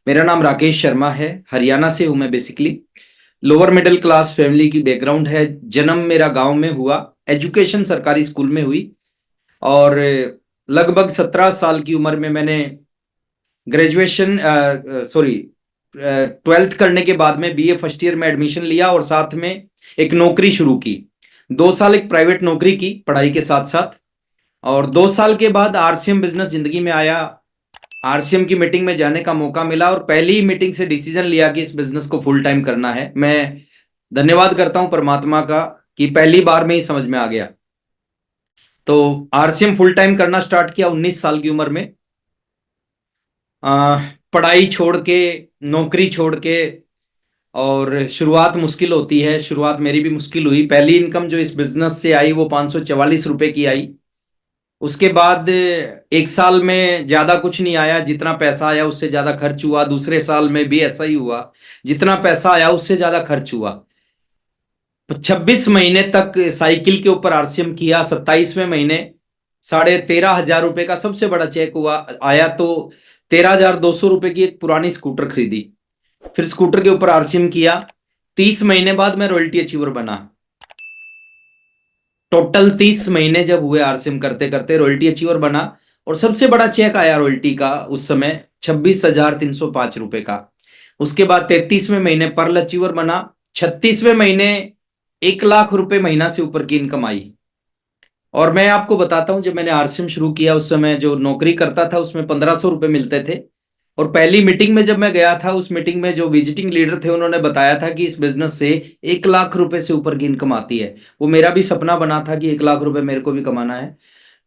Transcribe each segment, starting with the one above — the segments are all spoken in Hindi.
मेरा नाम राकेश शर्मा है। हरियाणा से हूं मैं basically. Lower middle class family की बैकग्राउंड है। जन्म मेरा गांव में हुआ। एजुकेशन सरकारी स्कूल में हुई। और लगभग 17 साल की उम्र में मैंने ग्रेजुएशन सॉरी 12th करने के बाद में बीए फर्स्ट ईयर में एडमिशन लिया और साथ में एक नौकरी शुरू की। 2 साल एक प्राइवेट नौकरी की पढ़ाई के साथ साथ। और 2 साल के बाद आरसीएम बिजनेस जिंदगी में आया। आरसीएम की मीटिंग में जाने का मौका मिला और पहली ही मीटिंग से डिसीजन लिया कि इस बिजनेस को फुल टाइम करना है। मैं धन्यवाद करता हूं परमात्मा का कि पहली बार में ही समझ में आ गया। तो आरसीएम फुल टाइम करना स्टार्ट किया 19 साल की उम्र में। पढ़ाई छोड़ के, नौकरी छोड़ के। और शुरुआत मुश्किल होती है, शुरुआत मेरी भी मुश्किल हुई। पहली इनकम जो इस बिजनेस से आई वो 544 रुपए की आई। उसके बाद 1 साल में ज्यादा कुछ नहीं आया, जितना पैसा आया उससे ज्यादा खर्च हुआ। दूसरे साल में भी ऐसा ही हुआ, जितना पैसा आया उससे ज्यादा खर्च हुआ। 26 महीने तक साइकिल के ऊपर आरसीएम किया। 27वें महीने 13,500 रुपए का सबसे बड़ा चेक हुआ आया। तो 13,200 रुपए की एक पुरानी स्कूटर खरीदी। फिर स्कूटर के ऊपर आरसीएम किया। 30 महीने बाद मैं रॉयल्टी अचीवर बना। टोटल 30 महीने जब हुए आरसीएम करते करते रॉयल्टी अचीवर बना। और सबसे बड़ा चेक आया रॉयल्टी का उस समय 26,305 रुपए का। उसके बाद 33वें महीने पर्ल अचीवर बना। 36वें महीने 1 लाख रुपए महीना से ऊपर की इनकम आई। और मैं आपको बताता हूं, जब मैंने आरसीएम शुरू किया उस समय जो नौकरी करता था उसमें 1,500 रुपए मिलते थे। और पहली मीटिंग में जब मैं गया था, उस मीटिंग में जो विजिटिंग लीडर थे उन्होंने बताया था कि इस बिजनेस से 1 लाख रुपए से ऊपर की इनकम आती है। वो मेरा भी सपना बना था कि 1 लाख रुपए मेरे को भी कमाना है।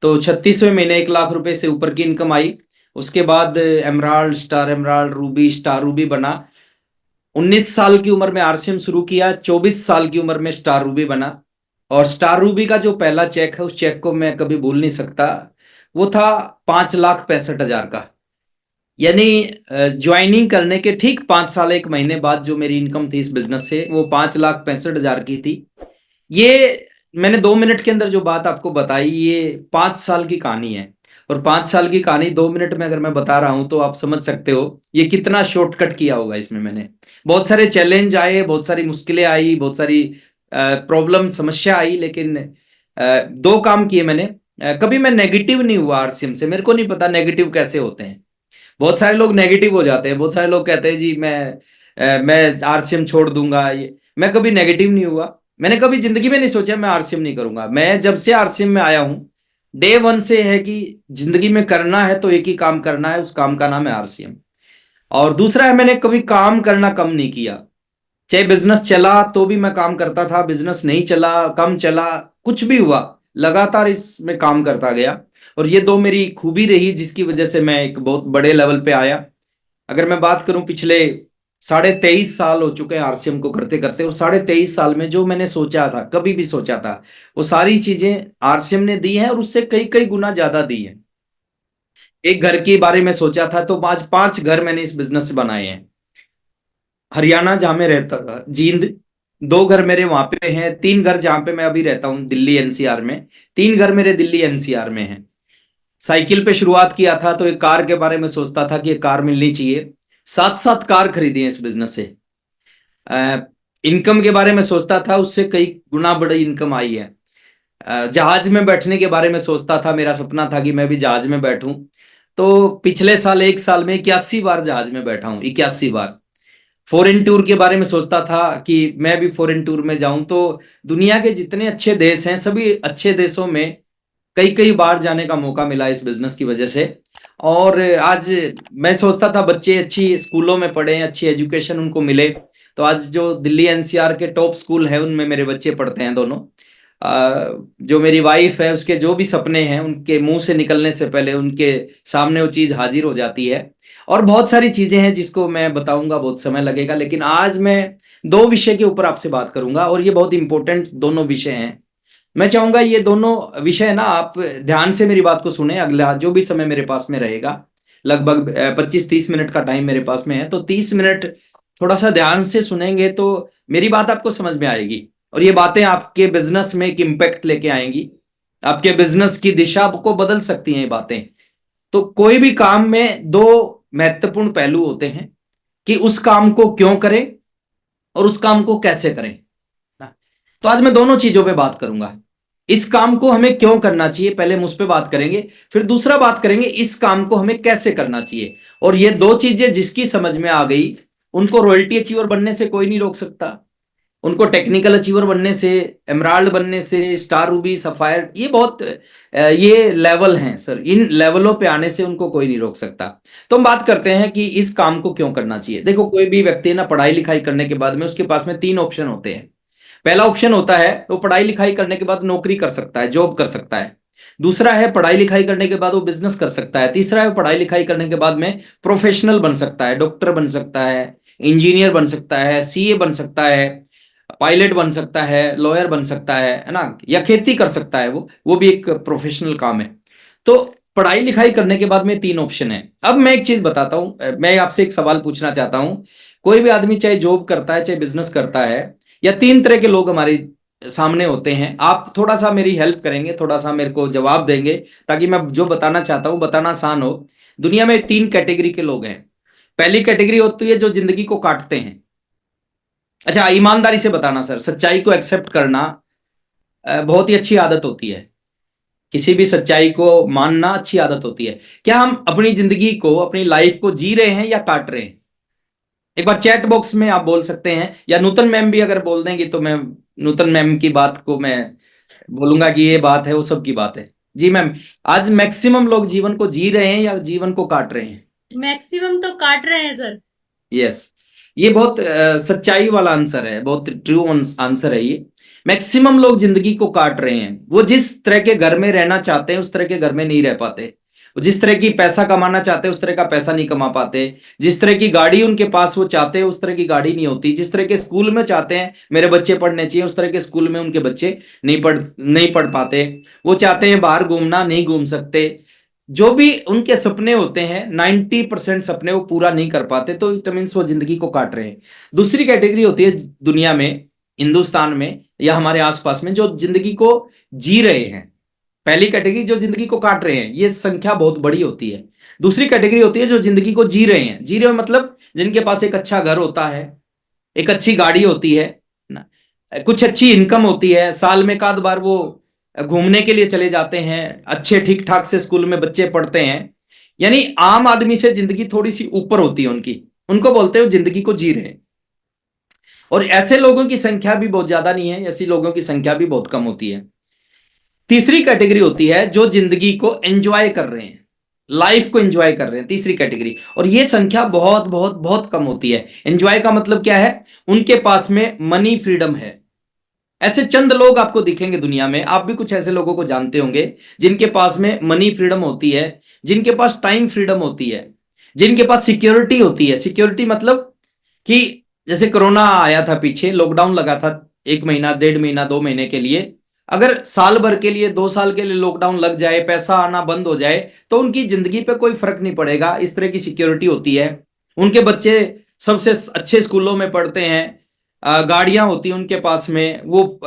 तो 36वें महीने 1 लाख रुपए से ऊपर की इनकम आई। उसके बाद emerald, star emerald, Ruby, star Ruby बना। 19 साल की उम्र में आरसीएम शुरू किया। 24 साल की उम्र में स्टार रूबी बना। और स्टार रूबी का जो पहला चेक है उस चेक को मैं कभी भूल नहीं सकता। वो था 5,65,000 का। यानी ज्वाइनिंग करने के ठीक 5 साल 1 महीने बाद जो मेरी इनकम थी इस बिजनेस से वो 5,65,000 की थी। ये मैंने 2 मिनट के अंदर जो बात आपको बताई, ये 5 साल की कहानी है। और 5 साल की कहानी 2 मिनट में अगर मैं बता रहा हूं तो आप समझ सकते हो ये कितना शॉर्टकट किया होगा इसमें मैंने। बहुत सारे चैलेंज आए, बहुत सारी मुश्किलें आई, बहुत सारी प्रॉब्लम, समस्या आई, लेकिन दो काम किए मैंने। कभी मैं नेगेटिव नहीं हुआ आरसीएम से। मेरे को नहीं पता नेगेटिव कैसे होते हैं। बहुत सारे लोग नेगेटिव हो जाते हैं। बहुत सारे लोग कहते हैं जी मैं आरसीएम छोड़ दूंगा। ये मैं कभी नेगेटिव नहीं हुआ। मैंने कभी जिंदगी में नहीं सोचा मैं आरसीएम नहीं करूंगा। मैं जब से आरसीएम में आया हूं, डे वन से है कि जिंदगी में करना है तो एक ही काम करना है, उस काम का नाम है आरसीएम। और दूसरा है, मैंने कभी काम करना कम नहीं किया। चाहे बिजनेस चला तो भी मैं काम करता था, बिजनेस नहीं चला, कम चला, कुछ भी हुआ, लगातार इसमें काम करता गया। और ये दो मेरी खूबी रही जिसकी वजह से मैं एक बहुत बड़े लेवल पे आया। अगर मैं बात करूं, पिछले 23.5 साल हो चुके हैं आरसीएम को करते करते। और 23.5 साल में जो मैंने सोचा था, कभी भी सोचा था, वो सारी चीजें आरसीएम ने दी हैं और उससे कई कई गुना ज्यादा दी है। एक घर के बारे में सोचा था तो आज 5 घर मैंने इस बिजनेस से बनाए हैं। हरियाणा जहां मैं रहता था, जींद, 2 घर मेरे वहां पे हैं। 3 घर जहां पे मैं अभी रहता हूँ दिल्ली एनसीआर में। 3 घर मेरे दिल्ली एनसीआर में हैं। साइकिल पे शुरुआत किया था तो एक कार के बारे में सोचता था कि एक कार मिलनी चाहिए। 7-7 कार खरीदी है इस बिजनेस से। इनकम के बारे में सोचता था, उससे कई गुना बड़ी इनकम आई है। जहाज में बैठने के बारे में सोचता था, मेरा सपना था कि मैं भी जहाज में बैठूं। तो पिछले साल 1 साल में 81 बार जहाज में बैठा हूं, 81 बार। फॉरेन टूर के बारे में सोचता था कि मैं भी फॉरेन टूर में जाऊं। तो दुनिया के जितने अच्छे देश हैं, सभी अच्छे देशों में कई कई बार जाने का मौका मिला इस बिजनेस की वजह से। और आज मैं सोचता था बच्चे अच्छी स्कूलों में पढ़े, अच्छी एजुकेशन उनको मिले। तो आज जो दिल्ली एनसीआर के टॉप स्कूल हैं उनमें मेरे बच्चे पढ़ते हैं दोनों। जो मेरी वाइफ है उसके जो भी सपने हैं उनके मुंह से निकलने से पहले उनके सामने वो चीज हाजिर हो जाती है। और बहुत सारी चीजें हैं जिसको मैं बताऊंगा, बहुत समय लगेगा, लेकिन आज मैं 2 विषय के ऊपर आपसे बात करूंगा और ये बहुत इंपॉर्टेंट दोनों विषय हैं। मैं चाहूंगा ये दोनों विषय ना आप ध्यान से मेरी बात को सुने। अगला जो भी समय मेरे पास में रहेगा, लगभग 25-30 मिनट का टाइम मेरे पास में है, तो 30 मिनट थोड़ा सा ध्यान से सुनेंगे तो मेरी बात आपको समझ में आएगी। और ये बातें आपके बिजनेस में एक इम्पैक्ट लेके आएंगी। आपके बिजनेस की दिशा को बदल सकती हैं ये बातें। तो कोई भी काम में 2 महत्वपूर्ण पहलू होते हैं। कि उस काम को क्यों करें और उस काम को कैसे करें ना। तो आज मैं दोनों चीजों पे बात करूंगा। इस काम को हमें क्यों करना चाहिए, पहले हम उस पर बात करेंगे, फिर दूसरा बात करेंगे इस काम को हमें कैसे करना चाहिए। और ये दो चीजें जिसकी समझ में आ गई उनको रॉयल्टी अचीवर बनने से कोई नहीं रोक सकता। उनको टेक्निकल अचीवर बनने से, एमराल्ड बनने से, स्टार रूबी, सफायर, ये बहुत ये लेवल हैं सर, इन लेवलों पे आने से उनको कोई नहीं रोक सकता। तो हम बात करते हैं कि इस काम को क्यों करना चाहिए। देखो, कोई भी व्यक्ति ना पढ़ाई लिखाई करने के बाद में उसके पास में तीन ऑप्शन होते हैं। पहला ऑप्शन होता है वो पढ़ाई लिखाई करने के बाद नौकरी कर सकता है, जॉब कर सकता है। दूसरा है पढ़ाई लिखाई करने के बाद वो बिजनेस कर सकता है। तीसरा है पढ़ाई लिखाई करने के बाद में प्रोफेशनल बन सकता है, डॉक्टर बन सकता है, इंजीनियर बन सकता है, सीए बन सकता है, पायलट बन सकता है, लॉयर बन सकता है ना, या खेती कर सकता है। वो भी एक प्रोफेशनल काम है। तो पढ़ाई लिखाई करने के बाद में तीन ऑप्शन है। अब मैं एक चीज बताता हूं, मैं आपसे एक सवाल पूछना चाहता हूं। कोई भी आदमी चाहे जॉब करता है चाहे बिजनेस करता है, या तीन तरह के लोग हमारे सामने होते हैं। आप थोड़ा सा मेरी हेल्प करेंगे, थोड़ा सा मेरे को जवाब देंगे, ताकि मैं जो बताना चाहता हूं बताना आसान हो। दुनिया में तीन कैटेगरी के लोग हैं। पहली कैटेगरी होती है जो जिंदगी को काटते हैं। अच्छा, ईमानदारी से बताना सर, सच्चाई को एक्सेप्ट करना बहुत ही अच्छी आदत होती है। किसी भी सच्चाई को मानना अच्छी आदत होती है। क्या हम अपनी जिंदगी को, अपनी लाइफ को जी रहे हैं या काट रहे हैं? एक बार चैट बॉक्स में आप बोल सकते हैं, या नूतन मैम भी अगर बोल देंगी तो मैं नूतन मैम की बात को मैं बोलूंगा कि ये बात है, वो सब की बात है। जी मैम, आज मैक्सिमम लोग जीवन को जी रहे हैं या जीवन को काट रहे हैं? मैक्सिमम तो काट रहे हैं सर। यस, ये बहुत सच्चाई वाला आंसर है, बहुत ट्रू आंसर है ये। मैक्सिमम लोग जिंदगी को काट रहे हैं। वो जिस तरह के घर में रहना चाहते हैं उस तरह के घर में नहीं रह पाते। वो जिस तरह की पैसा कमाना चाहते हैं उस तरह का पैसा नहीं कमा पाते। जिस तरह की गाड़ी उनके पास वो चाहते हैं उस तरह की गाड़ी नहीं होती। जिस तरह के स्कूल में चाहते हैं मेरे बच्चे पढ़ने चाहिए उस तरह के स्कूल में उनके बच्चे नहीं पढ़ पाते। वो चाहते हैं बाहर घूमना, नहीं घूम सकते। जो भी उनके सपने होते हैं 90% सपने वो पूरा नहीं कर पाते, तो इट मीन्स वो जिंदगी को काट रहे हैं। दूसरी कैटेगरी होती है दुनिया में, हिंदुस्तान में या हमारे आसपास में, जो जिंदगी को जी रहे हैं। पहली कैटेगरी जो जिंदगी को काट रहे हैं, ये संख्या बहुत बड़ी होती है। दूसरी कैटेगरी होती है जो जिंदगी को जी रहे हैं। जी रहे हैं मतलब जिनके पास एक अच्छा घर होता है, एक अच्छी गाड़ी होती है ना, कुछ अच्छी इनकम होती है, साल में एक आध बार वो घूमने के लिए चले जाते हैं, अच्छे ठीक ठाक से स्कूल में बच्चे पढ़ते हैं। यानी आम आदमी से जिंदगी थोड़ी सी ऊपर होती है उनकी, उनको बोलते हो जिंदगी को जी रहे हैं। और ऐसे लोगों की संख्या भी बहुत ज्यादा नहीं है, ऐसी लोगों की संख्या भी बहुत कम होती है। तीसरी कैटेगरी होती है जो जिंदगी को एंजॉय कर रहे हैं, लाइफ को एंजॉय कर रहे हैं, तीसरी कैटेगरी। और ये संख्या बहुत बहुत बहुत कम होती है। एंजॉय का मतलब क्या है? उनके पास में मनी फ्रीडम है। ऐसे चंद लोग आपको दिखेंगे दुनिया में, आप भी कुछ ऐसे लोगों को जानते होंगे जिनके पास में मनी फ्रीडम होती है, जिनके पास टाइम फ्रीडम होती है, जिनके पास सिक्योरिटी होती है। सिक्योरिटी मतलब कि जैसे कोरोना आया था, पीछे लॉकडाउन लगा था, 1 महीना, 1.5 महीना, 2 महीने के लिए। अगर साल भर के लिए, 2 साल के लिए लॉकडाउन लग जाए, पैसा आना बंद हो जाए, तो उनकी जिंदगी पे कोई फर्क नहीं पड़ेगा। इस तरह की सिक्योरिटी होती है। उनके बच्चे सबसे अच्छे स्कूलों में पढ़ते हैं, गाड़ियां होती हैं उनके पास में, वो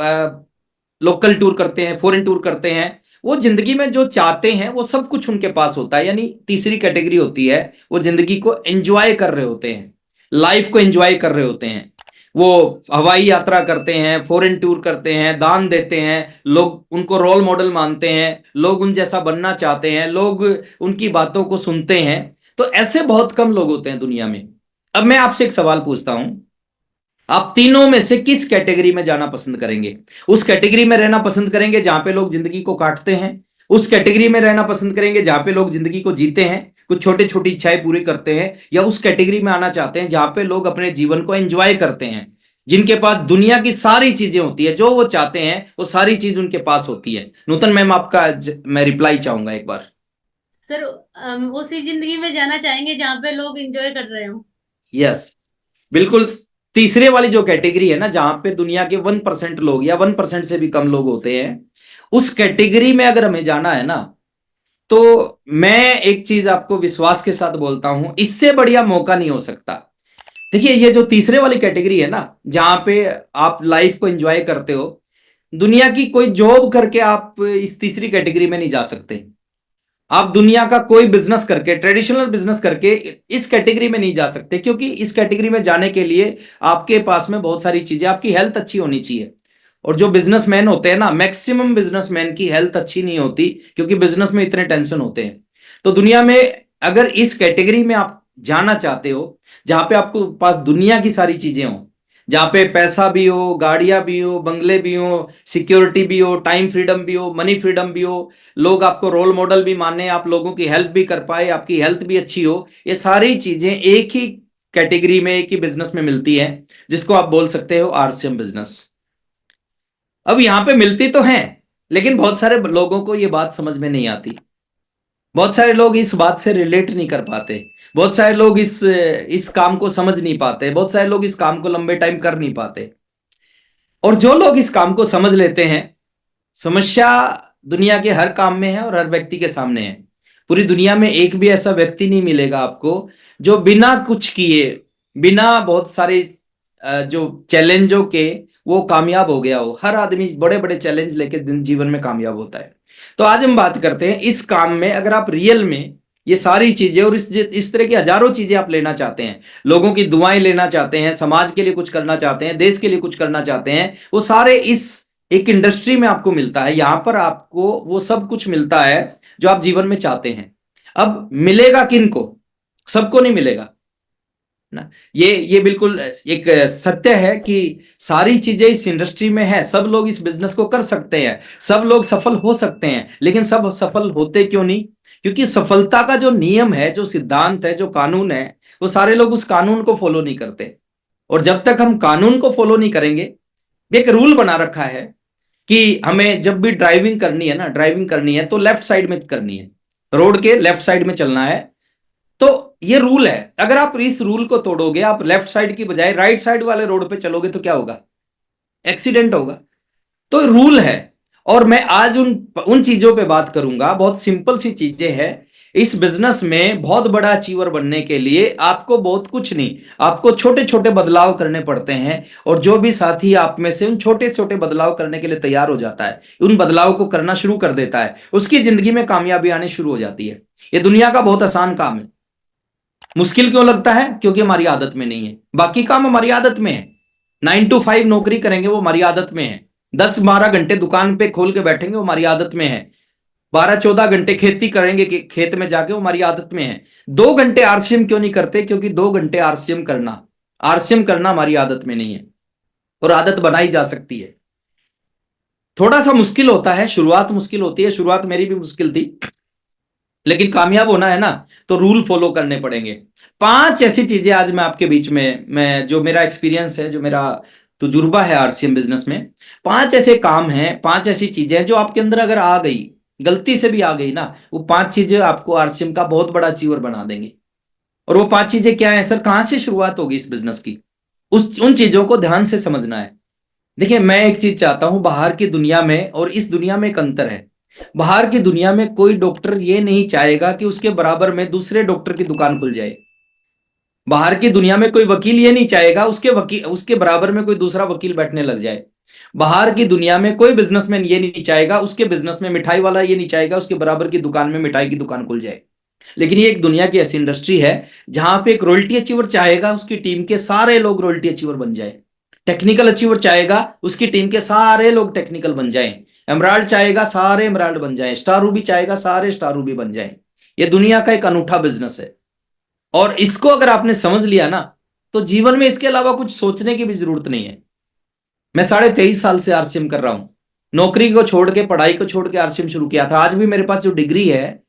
लोकल टूर करते हैं, फॉरेन टूर करते हैं। वो जिंदगी में जो चाहते हैं वो सब कुछ उनके पास होता है। यानी तीसरी कैटेगरी होती है वो जिंदगी को एंजॉय कर रहे होते हैं, लाइफ को एंजॉय कर रहे होते हैं। वो हवाई यात्रा करते हैं, फॉरेन टूर करते हैं, दान देते हैं, लोग उनको रोल मॉडल मानते हैं, लोग उन जैसा बनना चाहते हैं, लोग उनकी बातों को सुनते हैं। तो ऐसे बहुत कम लोग होते हैं दुनिया में। अब मैं आपसे एक सवाल पूछता हूं, आप तीनों में से किस कैटेगरी में जाना पसंद करेंगे? उस कैटेगरी में रहना पसंद करेंगे जहां पे लोग जिंदगी को काटते हैं? उस कैटेगरी में रहना पसंद करेंगे जहां पे लोग जिंदगी को जीते हैं, कुछ छोटे छोटी इच्छाएं पूरी करते हैं? या उस कैटेगरी में आना चाहते हैं जहां पे लोग अपने जीवन को एंजॉय करते हैं, जिनके पास दुनिया की सारी चीजें होती है, जो वो चाहते हैं वो सारी चीज उनके पास होती है? नूतन मैम, आपका मैं रिप्लाई चाहूंगा एक बार। सर उसी जिंदगी में जाना चाहेंगे जहाँ पे लोग एंजॉय कर रहे हो। यस, बिल्कुल। तीसरे वाली जो कैटेगरी है ना, जहां पे दुनिया के 1% लोग या 1% से भी कम लोग होते हैं, उस कैटेगरी में अगर हमें जाना है ना, तो मैं एक चीज आपको विश्वास के साथ बोलता हूं, इससे बढ़िया मौका नहीं हो सकता। देखिए, ये जो तीसरे वाली कैटेगरी है ना, जहां पे आप लाइफ को एंजॉय करते हो, दुनिया की कोई जॉब करके आप इस तीसरी कैटेगरी में नहीं जा सकते। आप दुनिया का कोई बिजनेस करके, ट्रेडिशनल बिजनेस करके इस कैटेगरी में नहीं जा सकते, क्योंकि इस कैटेगरी में जाने के लिए आपके पास में बहुत सारी चीजें, आपकी हेल्थ अच्छी होनी चाहिए। और जो बिजनेसमैन होते हैं ना, मैक्सिमम बिजनेसमैन की हेल्थ अच्छी नहीं होती, क्योंकि बिजनेस में इतने टेंशन होते हैं। तो दुनिया में अगर इस कैटेगरी में आप जाना चाहते हो, जहां पे आपको पास दुनिया की सारी चीजें हो, जहां पे पैसा भी हो, गाड़ियां भी हो, बंगले भी हो, सिक्योरिटी भी हो, टाइम फ्रीडम भी हो, मनी फ्रीडम भी हो, लोग आपको रोल मॉडल भी माने, आप लोगों की हेल्प भी कर पाए, आपकी हेल्थ भी अच्छी हो, ये सारी चीजें एक ही कैटेगरी में, एक ही बिजनेस में मिलती है, जिसको आप बोल सकते हो आरसीएम बिजनेस। अब यहां पे मिलती तो हैं, लेकिन बहुत सारे लोगों को ये बात समझ में नहीं आती, बहुत सारे लोग इस बात से रिलेट नहीं कर पाते, बहुत सारे लोग इस काम को समझ नहीं पाते, बहुत सारे लोग इस काम को लंबे टाइम कर नहीं पाते। और जो लोग इस काम को समझ लेते हैं, समस्या दुनिया के हर काम में है और हर व्यक्ति के सामने है। पूरी दुनिया में एक भी ऐसा व्यक्ति नहीं मिलेगा आपको जो बिना कुछ किए, बिना बहुत सारे जो चैलेंजों के वो कामयाब हो गया हो। हर आदमी बड़े बड़े चैलेंज लेके जीवन में कामयाब होता है। तो आज हम बात करते हैं इस काम में, अगर आप रियल में ये सारी चीजें और इस तरह की हजारों चीजें आप लेना चाहते हैं, लोगों की दुआएं लेना चाहते हैं, समाज के लिए कुछ करना चाहते हैं, देश के लिए कुछ करना चाहते हैं, वो सारे इस एक इंडस्ट्री में आपको मिलता है। यहां पर आपको वो सब कुछ मिलता है जो आप जीवन में चाहते हैं। अब मिलेगा किनको? सबको नहीं मिलेगा ना। ये बिल्कुल एक सत्य है कि सारी चीजें इस इंडस्ट्री में है, सब लोग इस बिजनेस को कर सकते हैं, सब लोग सफल हो सकते हैं, लेकिन सब सफल होते क्यों नहीं? क्योंकि सफलता का जो नियम है, जो सिद्धांत है, जो कानून है, वो सारे लोग उस कानून को फॉलो नहीं करते। और जब तक हम कानून को फॉलो नहीं करेंगे, एक रूल बना रखा है कि हमें जब भी ड्राइविंग करनी है ना, ड्राइविंग करनी है तो लेफ्ट साइड में करनी है, रोड के लेफ्ट साइड में चलना है। तो ये रूल है, अगर आप इस रूल को तोड़ोगे, आप लेफ्ट साइड की बजाय राइट साइड वाले रोड पे चलोगे, तो क्या होगा? एक्सीडेंट होगा। तो रूल है। और मैं आज उन उन चीजों पे बात करूंगा, बहुत सिंपल सी चीजें हैं। इस बिजनेस में बहुत बड़ा अचीवर बनने के लिए आपको बहुत कुछ नहीं, आपको छोटे छोटे बदलाव करने पड़ते हैं। और जो भी साथी आप में से उन छोटे छोटे बदलाव करने के लिए तैयार हो जाता है, उन बदलाव को करना शुरू कर देता है, उसकी जिंदगी में कामयाबी आनी शुरू हो जाती है। ये दुनिया का बहुत आसान काम है। मुश्किल क्यों लगता है? क्योंकि हमारी आदत में नहीं है। बाकी काम हमारी आदत में है। 9 to 5 नौकरी करेंगे, वो हमारी आदत में है। 10-12 घंटे दुकान पे खोल के बैठेंगे, वो हमारी आदत में है। 12-14 घंटे खेती करेंगे कि खेत में जाके, वो हमारी आदत में है। 2 घंटे आरसीएम क्यों नहीं करते? क्योंकि 2 घंटे आरसीएम करना हमारी आदत में नहीं है। और आदत बनाई जा सकती है। थोड़ा सा मुश्किल होता है, शुरुआत मुश्किल होती है, शुरुआत मेरी भी मुश्किल थी, लेकिन कामयाब होना है ना, तो रूल फॉलो करने पड़ेंगे। 5 ऐसी चीजें आज मैं आपके बीच में, मैं जो मेरा एक्सपीरियंस है, जो मेरा तजुर्बा है आरसीएम बिजनेस में, 5 ऐसे काम हैं, 5 ऐसी चीजें हैं जो आपके अंदर अगर आ गई, गलती से भी आ गई ना, वो 5 चीजें आपको आरसीएम का बहुत बड़ा अचीवर बना देंगे। और वो 5 चीजें क्या है सर? कहां से शुरुआत होगी इस बिजनेस की? उन चीजों को ध्यान से समझना है। देखिए, मैं एक चीज चाहता हूं, बाहर की दुनिया में और इस दुनिया में एक अंतर है। बाहर की दुनिया में कोई डॉक्टर ये नहीं चाहेगा कि उसके बराबर में दूसरे डॉक्टर की दुकान खुल जाए। बाहर की दुनिया में कोई वकील ये नहीं चाहेगा उसके बराबर में कोई दूसरा वकील बैठने लग जाए। बाहर की दुनिया में कोई बिजनेसमैन ये नहीं चाहेगा, उसके बिजनेस में मिठाई वाला ये नहीं चाहेगा उसके बराबर की दुकान में मिठाई की दुकान खुल जाए। लेकिन ये एक दुनिया की ऐसी इंडस्ट्री है जहां पे एक रॉयल्टी अचीवर चाहेगा उसकी टीम के सारे लोग रॉयल्टी अचीवर बन जाए। टेक्निकल अचीवर चाहेगा उसकी टीम के सारे लोग टेक्निकल बन जाएं। एमराल्ड चाहेगा सारे एमराल्ड बन जाएं। स्टार रूबी चाहेगा सारे स्टार रूबी बन जाएं। ये दुनिया का एक अनूठा बिजनेस है। और इसको अगर आपने समझ लिया ना, तो जीवन में इसके अलावा कुछ सोचने की भी जरूरत नहीं है। मैं 23.5 साल से आरसीएम कर रहा हूं। नौकरी को छोड़ के, पढ़ाई को छोड़ के आरसीएम शुरू किया था। आज भी मेरे पास जो डिग्री है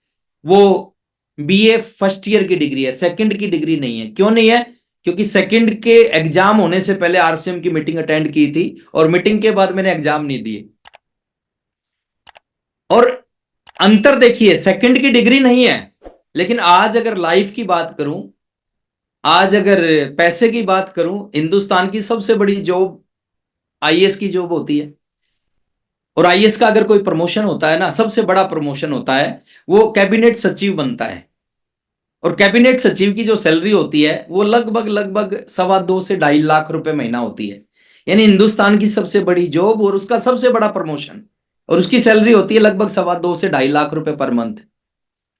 वो बीए फर्स्ट ईयर की डिग्री है, सेकंड की डिग्री नहीं है। क्यों नहीं है? क्योंकि सेकंड के एग्जाम होने से पहले आरसीएम की मीटिंग अटेंड की थी, और मीटिंग के बाद मैंने एग्जाम नहीं दिए। और अंतर देखिए, सेकंड की डिग्री नहीं है, लेकिन आज अगर लाइफ की बात करूं, आज अगर पैसे की बात करूं, हिंदुस्तान की सबसे बड़ी जॉब आईएएस की जॉब होती है। और आईएएस का अगर कोई प्रमोशन होता है ना, सबसे बड़ा प्रमोशन होता है, वो कैबिनेट सचिव बनता है। और कैबिनेट सचिव की जो सैलरी होती है वो लगभग लगभग 2.25 से 2.5 लाख रुपए महीना होती है। यानी हिंदुस्तान की सबसे बड़ी जॉब और उसका सबसे बड़ा प्रमोशन, और उसकी सैलरी होती है लगभग 2.25 से 2.5 लाख रुपए पर मंथ।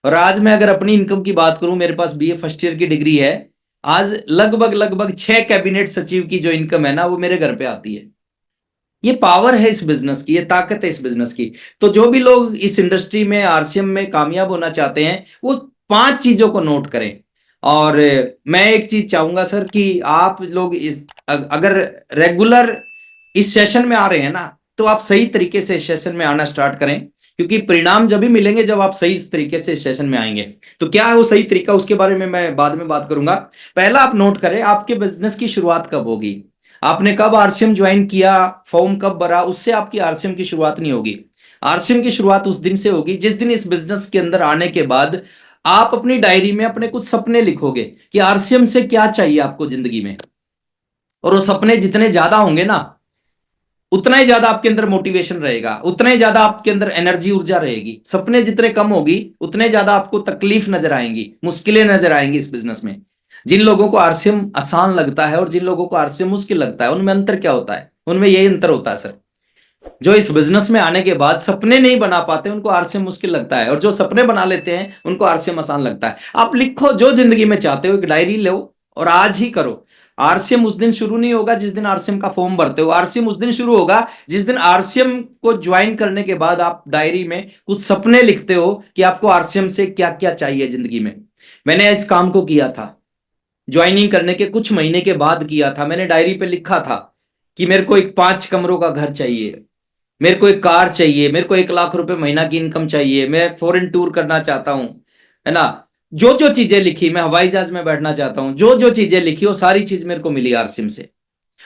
और आज मैं अगर अपनी इनकम की बात करूं, मेरे पास बीए फर्स्ट ईयर की डिग्री है, आज लगभग लगभग 6 कैबिनेट सचिव की जो इनकम है ना, वो मेरे घर पे आती है। ये पावर है इस बिजनेस की, ये ताकत है इस बिजनेस की। तो जो भी लोग इस इंडस्ट्री में, आरसीएम में कामयाब होना चाहते हैं, वो 5 चीजों को नोट करें। और मैं एक चीज चाहूंगा सर कि आप लोग अगर रेगुलर इस सेशन में आ रहे हैं ना, तो आप सही तरीके से इस सेशन में आना स्टार्ट करें, क्योंकि परिणाम जब भी मिलेंगे जब आप सही तरीके से इस सेशन में आएंगे। तो क्या है वो सही तरीका, उसके बारे में मैं बाद में बात करूंगा। पहला आप नोट करें, आपके बिजनेस की शुरुआत कब होगी, आपने कब आरसीएम ज्वाइन किया, फॉर्म कब भरा, उससे आपकी आरसीएम की शुरुआत नहीं होगी। आरसीएम की शुरुआत उस दिन से होगी जिस दिन इस बिजनेस के अंदर आने के बाद आप अपनी डायरी में अपने कुछ सपने लिखोगे कि आरसीएम से क्या चाहिए आपको जिंदगी में। और वो सपने जितने ज्यादा होंगे ना, उतना ही ज्यादा आपके अंदर मोटिवेशन रहेगा, उतना ही ज्यादा आपके अंदर एनर्जी, ऊर्जा रहेगी। सपने जितने कम होगी, उतने ज्यादा आपको तकलीफ नजर आएंगी, मुश्किलें नजर आएंगी इस बिजनेस में। जिन लोगों को आरसीएम आसान लगता है और जिन लोगों को आरसीएम मुश्किल लगता है, उनमें अंतर क्या होता है? उनमें यही अंतर होता है सर, जो इस बिजनेस में आने के बाद सपने नहीं बना पाते उनको आरसीएम मुश्किल लगता है, और जो सपने बना लेते हैं उनको आरसीएम आसान लगता है। आप लिखो जो जिंदगी में चाहते हो, एक डायरी लो और आज ही करो। आरसीएम उस दिन शुरू नहीं होगा जिस दिन आरसीएम का फॉर्म भरते हो, आरसीएम उस दिन शुरू होगा जिस दिन आरसीएम को ज्वाइन करने के बाद आप डायरी में कुछ सपने लिखते हो कि आपको आरसीएम से क्या क्या चाहिए जिंदगी में। मैंने इस काम को किया था, ज्वाइनिंग करने के कुछ महीने के बाद किया था। मैंने डायरी पे लिखा था कि मेरे को एक 5 कमरों का घर चाहिए, मेरे को एक कार चाहिए, मेरे को 1 लाख रुपए महीना की इनकम चाहिए, मैं फॉरेन टूर करना चाहता हूं, है ना। जो जो चीजें लिखी, मैं हवाई जहाज में बैठना चाहता हूं, जो जो चीजें लिखी वो सारी चीज मेरे को मिली आरसिम से।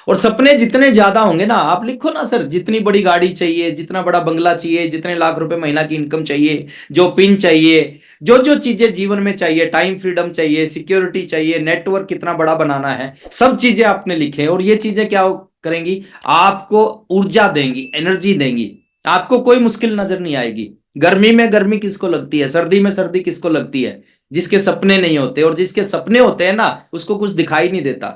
और सपने जितने ज्यादा होंगे ना, आप लिखो ना सर, जितनी बड़ी गाड़ी चाहिए, जितना बड़ा बंगला चाहिए, जितने लाख रुपए महीना की इनकम चाहिए, जो पिन चाहिए, जो जो चीजें जीवन में चाहिए, टाइम फ्रीडम चाहिए, सिक्योरिटी चाहिए, नेटवर्क कितना बड़ा बनाना है, सब चीजें आपने लिखे। और ये चीजें क्या करेंगी, आपको ऊर्जा देंगी, एनर्जी देंगी। आपको कोई मुश्किल नजर नहीं आएगी। गर्मी में गर्मी किसको लगती है, सर्दी में सर्दी किसको लगती है? जिसके सपने नहीं होते। और जिसके सपने होते हैं ना, उसको कुछ दिखाई नहीं देता,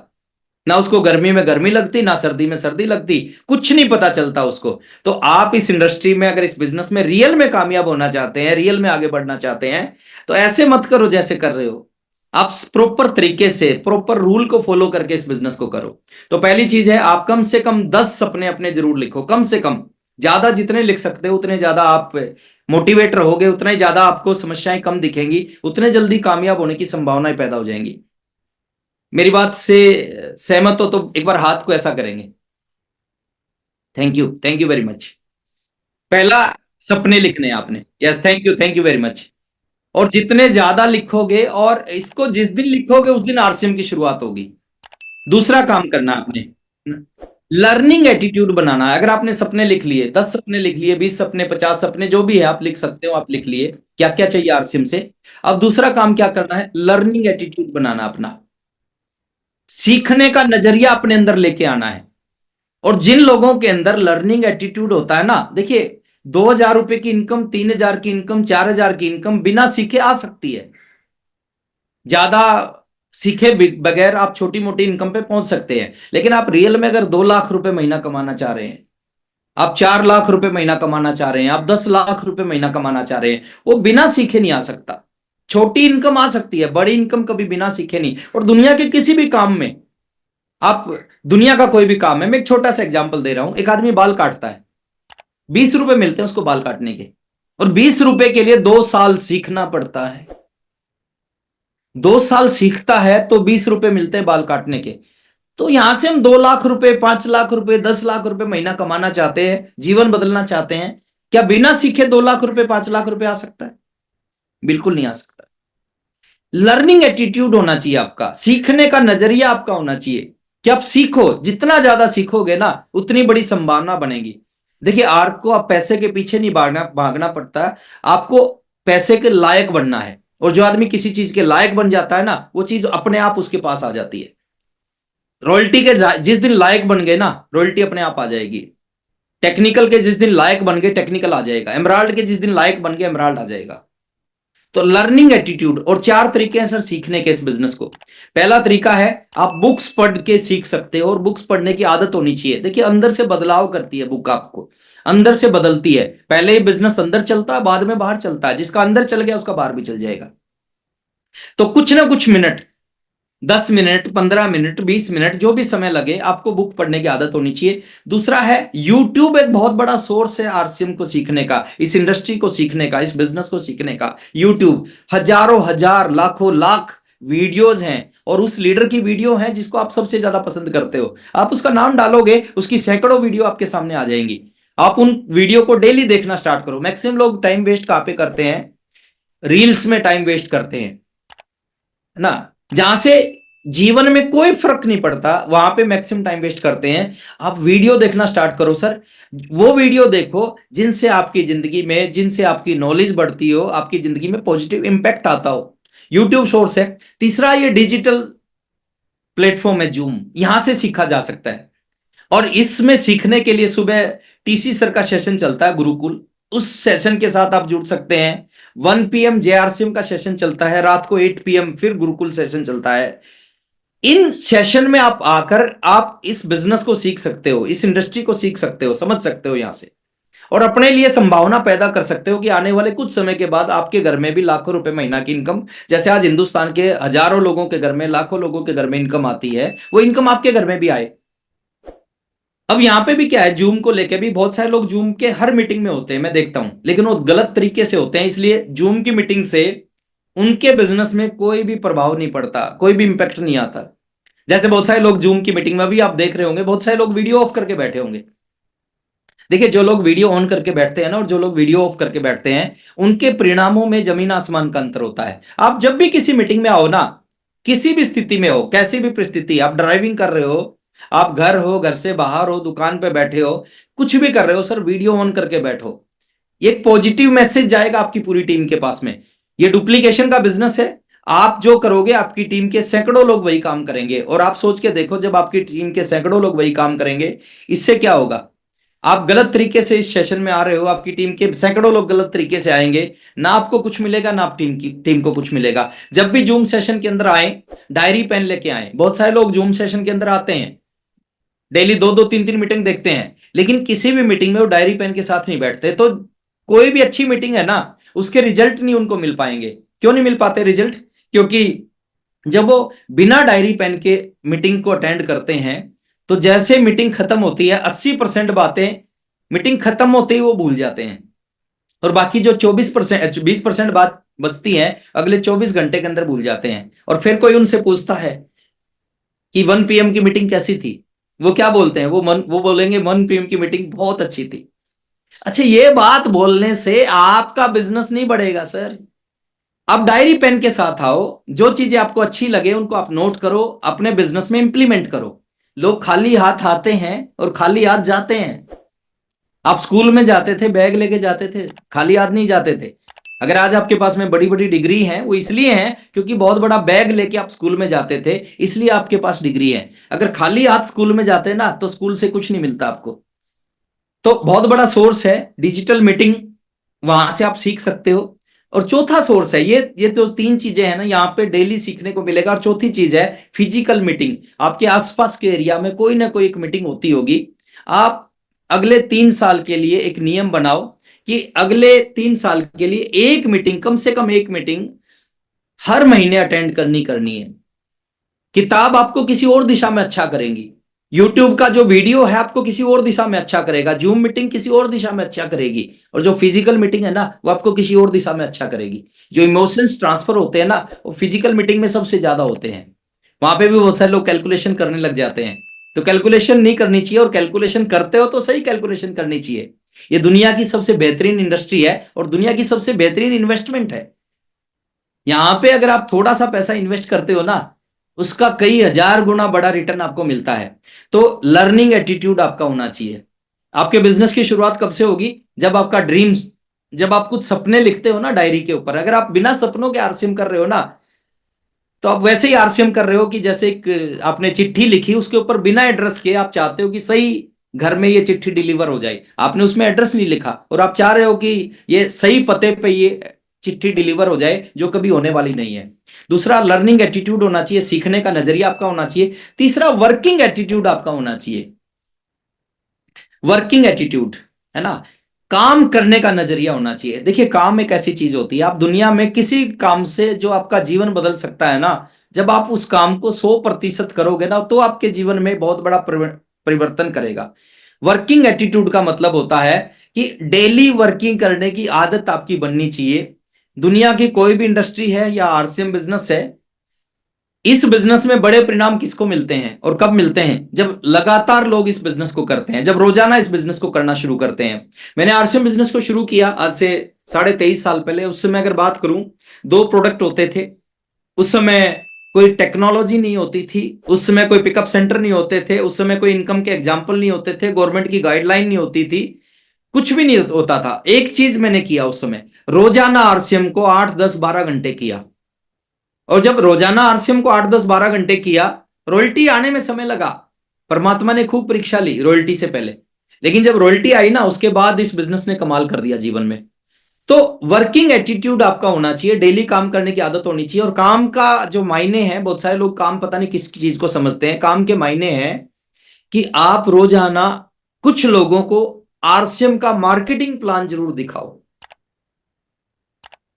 ना उसको गर्मी में गर्मी लगती, ना सर्दी में सर्दी लगती, कुछ नहीं पता चलता उसको। तो आप इस इंडस्ट्री में, अगर इस बिजनेस में रियल में कामयाब होना चाहते हैं, रियल में आगे बढ़ना चाहते हैं, तो ऐसे मत करो जैसे कर रहे हो। आप प्रॉपर तरीके से, प्रॉपर रूल को फॉलो करके इस बिजनेस को करो। तो पहली चीज है, आप कम से कम 10 सपने अपने जरूर लिखो, कम से कम। ज्यादा जितने लिख सकते हो उतने ज्यादा आप मोटिवेट रहोगे, उतना ही ज्यादा आपको समस्याएं कम दिखेंगी, उतने जल्दी कामयाब होने की संभावनाएं पैदा हो जाएंगी। मेरी बात से सहमत हो तो एक बार हाथ को ऐसा करेंगे। Thank you very much. पहला, सपने लिखने हैं आपने। Yes, thank you very much. और जितने ज्यादा लिखोगे, और इसको जिस दिन लिखोगे उस दिन आरसीएम की शुरुआत होगी। दूसरा काम करना आपने, लर्निंग एटीट्यूड बनाना है। अगर आपने सपने लिख लिए, 10 सपने लिख लिए, 20 सपने, 50 सपने, जो भी है आप लिख सकते हो, आप लिख लिए क्या क्या चाहिए आरसीएम से। अब दूसरा काम क्या करना है, लर्निंग एटीट्यूड बनाना अपना, सीखने का नजरिया अपने अंदर लेके आना है। और जिन लोगों के अंदर लर्निंग एटीट्यूड होता है ना, देखिए, 2,000 रुपए की इनकम, 3,000 की इनकम, 4,000 की इनकम बिना सीखे आ सकती है। ज्यादा सीखे बगैर आप छोटी मोटी इनकम पे पहुंच सकते हैं। लेकिन आप रियल में अगर 2 लाख रुपए महीना कमाना चाह रहे हैं, आप 4 लाख रुपए महीना कमाना चाह रहे हैं, आप 10 लाख रुपए महीना कमाना चाह रहे हैं, वो बिना सीखे नहीं आ सकता। छोटी इनकम आ सकती है, बड़ी इनकम कभी बिना सीखे नहीं। और दुनिया के किसी भी काम में, आप दुनिया का कोई भी काम है, मैं एक छोटा सा एग्जांपल दे रहा हूं। एक आदमी बाल काटता है, 20 रुपए मिलते हैं उसको बाल काटने के, और 20 रुपए के लिए 2 साल सीखना पड़ता है। 2 साल सीखता है तो 20 रुपए मिलते हैं बाल काटने के। तो यहां से हम 2 लाख रुपए, 5 लाख रुपए, 10 लाख रुपए महीना कमाना चाहते हैं, जीवन बदलना चाहते हैं, क्या बिना सीखे 2 लाख रुपए, 5 लाख रुपए आ सकता है? बिल्कुल नहीं आ सकता। लर्निंग एटीट्यूड होना चाहिए आपका, सीखने का नजरिया आपका होना चाहिए कि आप सीखो। जितना ज्यादा सीखोगे ना, उतनी बड़ी संभावना बनेगी। देखिए, आर्क को आप पैसे के पीछे नहीं भागना भागना पड़ता, आपको पैसे के लायक बनना है। और जो आदमी किसी चीज के लायक बन जाता है ना, वो चीज अपने आप उसके पास आ जाती है। रॉयल्टी के जिस दिन लायक बन गए ना, रॉयल्टी अपने आप आ जाएगी। टेक्निकल के जिस दिन लायक बन गए, टेक्निकल आ जाएगा। एमराल्ड के जिस दिन लायक बन गए, एमराल्ड आ जाएगा। तो लर्निंग एटीट्यूड। और 4 तरीके हैं सर सीखने के इस बिजनेस को। पहला तरीका है, आप बुक्स पढ़ के सीख सकते हो, और बुक्स पढ़ने की आदत होनी चाहिए। देखिए, अंदर से बदलाव करती है बुक आपको। अंदर से बदलती है। पहले ही बिजनेस अंदर चलता है, बाद में बाहर चलता है। जिसका अंदर चल गया उसका बाहर भी चल जाएगा। तो कुछ ना कुछ मिनट, 10 मिनट, 15 मिनट, 20 मिनट, जो भी समय लगे, आपको बुक पढ़ने की आदत होनी चाहिए। दूसरा है, यूट्यूब एक बहुत बड़ा सोर्स है आरसीएम को सीखने का, इस इंडस्ट्री को सीखने का, इस बिजनेस को सीखने का। यूट्यूब हजारों हजार लाखों लाख वीडियोज हैं, और उस लीडर की वीडियो है जिसको आप सबसे ज्यादा पसंद करते हो, आप उसका नाम डालोगे, उसकी सैकड़ों वीडियो आपके सामने आ जाएंगी। आप उन वीडियो को डेली देखना स्टार्ट करो। मैक्सिमम लोग टाइम वेस्ट कहां पे करते हैं? रील्स में टाइम वेस्ट करते हैं, है ना, जहां से जीवन में कोई फर्क नहीं पड़ता, वहां पे मैक्सिमम टाइम वेस्ट करते हैं। आप वीडियो देखना स्टार्ट करो सर। वो वीडियो देखो जिनसे आपकी जिंदगी में, जिनसे आपकी नॉलेज बढ़ती हो, आपकी जिंदगी में पॉजिटिव इंपैक्ट आता हो। यूट्यूब सोर्स है। तीसरा, ये डिजिटल प्लेटफॉर्म है जूम, यहां से सीखा जा सकता है। और इसमें सीखने के लिए सुबह टीसी सर का सेशन चलता है, गुरुकुल, उस सेशन के साथ आप जुड़ सकते हैं। 1 PM जेआरसीएम का सेशन चलता है, रात को 8 PM फिर गुरुकुल सेशन चलता है। इन सेशन में आप आकर आप इस बिजनेस को सीख सकते हो, इस इंडस्ट्री को सीख सकते हो, समझ सकते हो यहां से, और अपने लिए संभावना पैदा कर सकते हो कि आने वाले कुछ समय के बाद आपके घर में भी लाखों रुपए महीना की इनकम, जैसे आज हिंदुस्तान के हजारों लोगों के घर में, लाखों लोगों के घर में इनकम आती है, वो इनकम आपके घर में भी आए। अब यहां पे भी क्या है, जूम को लेके भी बहुत सारे लोग जूम के हर मीटिंग में होते हैं, मैं देखता हूं, लेकिन वो गलत तरीके से होते हैं। इसलिए जूम की मीटिंग से उनके बिजनेस में कोई भी प्रभाव नहीं पड़ता, कोई भी इंपैक्ट नहीं आता। जैसे बहुत सारे लोग जूम की मीटिंग में भी आप देख रहे होंगे, बहुत सारे लोग वीडियो ऑफ करके बैठे होंगे। देखिए, जो लोग वीडियो ऑन करके बैठते हैं ना, और जो लोग वीडियो ऑफ करके बैठते हैं, उनके परिणामों में जमीन आसमान का अंतर होता है। आप जब भी किसी मीटिंग में आओ ना, किसी भी स्थिति में हो, कैसी भी परिस्थिति, आप ड्राइविंग कर रहे हो, आप घर हो, घर से बाहर हो, दुकान पे बैठे हो, कुछ भी कर रहे हो सर, वीडियो ऑन करके बैठो। एक पॉजिटिव मैसेज जाएगा आपकी पूरी टीम के पास में। ये डुप्लीकेशन का बिजनेस है। आप जो करोगे, आपकी टीम के सैकड़ों लोग वही काम करेंगे। और आप सोच के देखो, जब आपकी टीम के सैकड़ों लोग वही काम करेंगे, इससे क्या होगा? आप गलत तरीके से इस सेशन में आ रहे हो, आपकी टीम के सैकड़ों लोग गलत तरीके से आएंगे, ना आपको कुछ मिलेगा, ना आप टीम को कुछ मिलेगा। जब भी जूम सेशन के अंदर आए, डायरी पेन लेके आए। बहुत सारे लोग जूम सेशन के अंदर आते हैं, डेली 2-2, 3-3 मीटिंग देखते हैं, लेकिन किसी भी मीटिंग में वो डायरी पेन के साथ नहीं बैठते। तो कोई भी अच्छी मीटिंग है ना, उसके रिजल्ट नहीं उनको मिल पाएंगे। क्यों नहीं मिल पाते रिजल्ट? क्योंकि जब वो बिना डायरी पेन के मीटिंग को अटेंड करते हैं, तो जैसे मीटिंग खत्म होती है, 80% बातें मीटिंग खत्म होते ही वो भूल जाते हैं, और बाकी जो 20% बात बचती है, अगले 24 घंटे के अंदर भूल जाते हैं। और फिर कोई उनसे पूछता है कि 1 PM की मीटिंग कैसी थी, वो क्या बोलते हैं? वो बोलेंगे 1 PM की मीटिंग बहुत अच्छी थी। अच्छा, ये बात बोलने से आपका बिजनेस नहीं बढ़ेगा सर। आप डायरी पेन के साथ आओ, जो चीजें आपको अच्छी लगे उनको आप नोट करो, अपने बिजनेस में इंप्लीमेंट करो। लोग खाली हाथ आते हैं और खाली हाथ जाते हैं। आप स्कूल में जाते थे, बैग लेके जाते थे, खाली हाथ नहीं जाते थे। अगर आज आपके पास में बड़ी बड़ी डिग्री है, वो इसलिए है क्योंकि बहुत बड़ा बैग लेके आप स्कूल में जाते थे, इसलिए आपके पास डिग्री है। अगर खाली हाथ स्कूल में जाते ना, तो स्कूल से कुछ नहीं मिलता आपको। तो बहुत बड़ा सोर्स है डिजिटल मीटिंग, वहां से आप सीख सकते हो। और चौथा सोर्स है, ये तो 3 चीजें हैं ना, यहाँ पे डेली सीखने को मिलेगा। और चौथी चीज है फिजिकल मीटिंग। आपके आसपास के एरिया में कोई ना कोई एक मीटिंग होती होगी। आप अगले 3 साल के लिए एक नियम बनाओ कि अगले 3 साल के लिए एक मीटिंग, कम से कम एक मीटिंग हर महीने अटेंड करनी है। किताब आपको किसी और दिशा में अच्छा करेंगी, यूट्यूब का जो वीडियो है आपको किसी और दिशा में अच्छा करेगा, जूम मीटिंग किसी और दिशा में अच्छा करेगी, और जो फिजिकल मीटिंग है ना, वो आपको किसी और दिशा में अच्छा करेगी। जो इमोशंस ट्रांसफर होते हैं ना, वो फिजिकल मीटिंग में सबसे ज्यादा होते हैं। वहां पे भी बहुत सारे लोग कैलकुलेशन करने लग जाते हैं। तो कैलकुलेशन नहीं करनी चाहिए, और कैलकुलेशन करते हो तो सही कैलकुलेशन करनी चाहिए। ये दुनिया की सबसे बेहतरीन इंडस्ट्री है, और दुनिया की सबसे बेहतरीन इन्वेस्टमेंट है। यहां पे अगर आप थोड़ा सा पैसा इन्वेस्ट करते हो ना, उसका कई हजार गुना बड़ा रिटर्न आपको मिलता है। तो लर्निंग एटीट्यूड आपका होना चाहिए। आपके बिजनेस की शुरुआत कब से होगी? जब आपका ड्रीम्स, जब आप कुछ सपने लिखते हो ना डायरी के ऊपर। अगर आप बिना सपनों के आरसीएम कर रहे हो ना, तो आप वैसे ही आरसीएम कर रहे हो कि जैसे एक आपने चिट्ठी लिखी, उसके ऊपर बिना एड्रेस के आप चाहते हो कि सही घर में ये चिट्ठी डिलीवर हो जाए। आपने उसमें एड्रेस नहीं लिखा, और आप चाह रहे हो कि ये सही पते पे ये चिट्ठी डिलीवर हो जाए, जो कभी होने वाली नहीं है। दूसरा, लर्निंग एटीट्यूड होना चाहिए, सीखने का नजरिया आपका होना चाहिए। तीसरा, वर्किंग एटीट्यूड आपका होना चाहिए। वर्किंग एटीट्यूड, है ना। काम करने का नजरिया होना चाहिए। देखिए, काम एक ऐसी चीज होती है, आप दुनिया में किसी काम से जो आपका जीवन बदल सकता है ना, जब आप उस काम को 100% करोगे ना, तो आपके जीवन में बहुत बड़ा परिवर्तन करेगा। वर्किंग एटीट्यूड का मतलब होता है कि डेली वर्किंग करने की आदत आपकी बननी चाहिए। दुनिया की कोई भी इंडस्ट्री है या आरसीएम बिजनेस है, इस बिजनेस में बड़े परिणाम किसको मिलते हैं और कब मिलते हैं? जब लगातार लोग इस बिजनेस को करते हैं, जब रोजाना इस बिजनेस को करना शुरू करते हैं। मैंने आरसीएम बिजनेस को शुरू किया आज से 23.5 साल पहले। उस समय अगर बात करूं, 2 प्रोडक्ट होते थे। उस समय कोई टेक्नोलॉजी नहीं होती थी, उस समय कोई पिकअप सेंटर नहीं होते थे, उस समय कोई इनकम के एग्जाम्पल नहीं होते थे, गवर्नमेंट की गाइडलाइन नहीं होती थी, कुछ भी नहीं होता था। एक चीज मैंने किया उस समय, रोजाना आरसीएम को 8, 10, 12 घंटे किया। और जब रोजाना आरसीएम को 8, 10, 12 घंटे किया, रॉयल्टी आने में समय लगा। परमात्मा ने खूब परीक्षा ली रॉयल्टी से पहले, लेकिन जब रॉयल्टी आई ना, उसके बाद इस बिजनेस ने कमाल कर दिया जीवन में। तो वर्किंग एटीट्यूड आपका होना चाहिए, डेली काम करने की आदत होनी चाहिए। और काम का जो मायने है, बहुत सारे लोग काम पता नहीं किस चीज को समझते हैं। काम के मायने हैं कि आप रोजाना कुछ लोगों को आरसीएम का मार्केटिंग प्लान जरूर दिखाओ।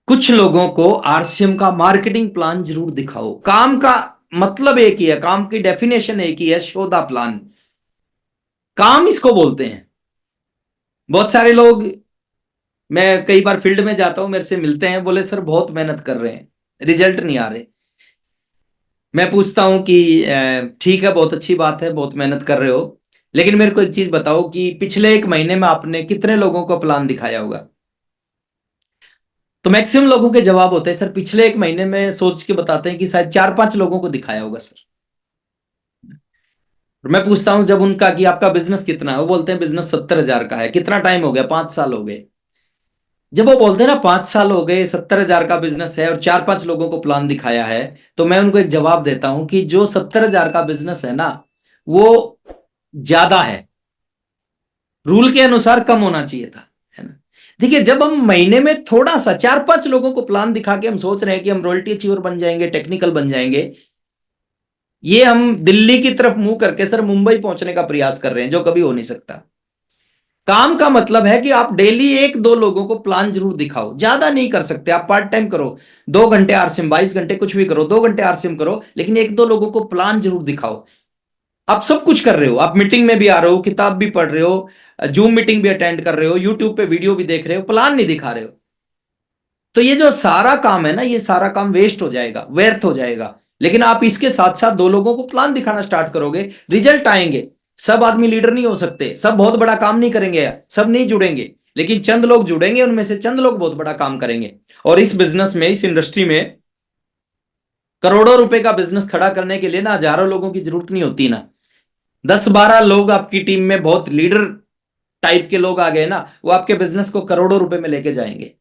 कुछ लोगों को आरसीएम का मार्केटिंग प्लान जरूर दिखाओ। काम का मतलब एक ही है, काम की डेफिनेशन एक ही है, शो द प्लान। काम इसको बोलते हैं। बहुत सारे लोग, मैं कई बार फील्ड में जाता हूं, मेरे से मिलते हैं, बोले सर बहुत मेहनत कर रहे हैं, रिजल्ट नहीं आ रहे। मैं पूछता हूं कि ठीक है, बहुत अच्छी बात है, बहुत मेहनत कर रहे हो, लेकिन मेरे को एक चीज बताओ कि पिछले 1 महीने में आपने कितने लोगों को प्लान दिखाया होगा? तो मैक्सिमम लोगों के जवाब होते हैं सर पिछले 1 महीने में, सोच के बताते हैं कि शायद 4, 5 लोगों को दिखाया होगा सर। और मैं पूछता हूं जब उनका कि आपका बिजनेस कितना है, वो बोलते हैं बिजनेस 70,000 का है। कितना टाइम हो गया? 5 साल हो गए। जब वो बोलते हैं ना 5 साल हो गए, 70,000 का बिजनेस है और 4, 5 लोगों को प्लान दिखाया है, तो मैं उनको एक जवाब देता हूं कि जो 70,000 का बिजनेस है ना, वो ज्यादा है। रूल के अनुसार कम होना चाहिए था, है ना। देखिए, जब हम महीने में थोड़ा सा 4, 5 लोगों को प्लान दिखा के हम सोच रहे हैं कि हम रॉयल्टी अचीवर बन जाएंगे, टेक्निकल बन जाएंगे, ये हम दिल्ली की तरफ मुंह करके सर मुंबई पहुंचने का प्रयास कर रहे हैं, जो कभी हो नहीं सकता। काम का मतलब है कि आप डेली 1, 2 लोगों को प्लान जरूर दिखाओ। ज्यादा नहीं कर सकते, आप पार्ट टाइम करो, 2 घंटे आरसीएम, 22 घंटे कुछ भी करो, 2 घंटे आरसीएम करो, लेकिन 1, 2 लोगों को प्लान जरूर दिखाओ। आप सब कुछ कर रहे हो, आप मीटिंग में भी आ रहे हो, किताब भी पढ़ रहे हो, जूम मीटिंग भी अटेंड कर रहे हो, यूट्यूब पे वीडियो भी देख रहे हो, प्लान नहीं दिखा रहे हो, तो ये जो सारा काम है ना, ये सारा काम वेस्ट हो जाएगा, व्यर्थ हो जाएगा। लेकिन आप इसके साथ साथ 2 लोगों को प्लान दिखाना स्टार्ट करोगे, रिजल्ट आएंगे। सब आदमी लीडर नहीं हो सकते, सब बहुत बड़ा काम नहीं करेंगे, सब नहीं जुड़ेंगे, लेकिन चंद लोग जुड़ेंगे, उनमें से चंद लोग बहुत बड़ा काम करेंगे। और इस बिजनेस में, इस इंडस्ट्री में करोड़ों रुपए का बिजनेस खड़ा करने के लिए ना हजारों लोगों की जरूरत नहीं होती ना, 10, 12 लोग आपकी टीम में, बहुत लीडर टाइप के लोग आ गए ना, वो आपके बिजनेस को करोड़ों रुपए में लेके जाएंगे।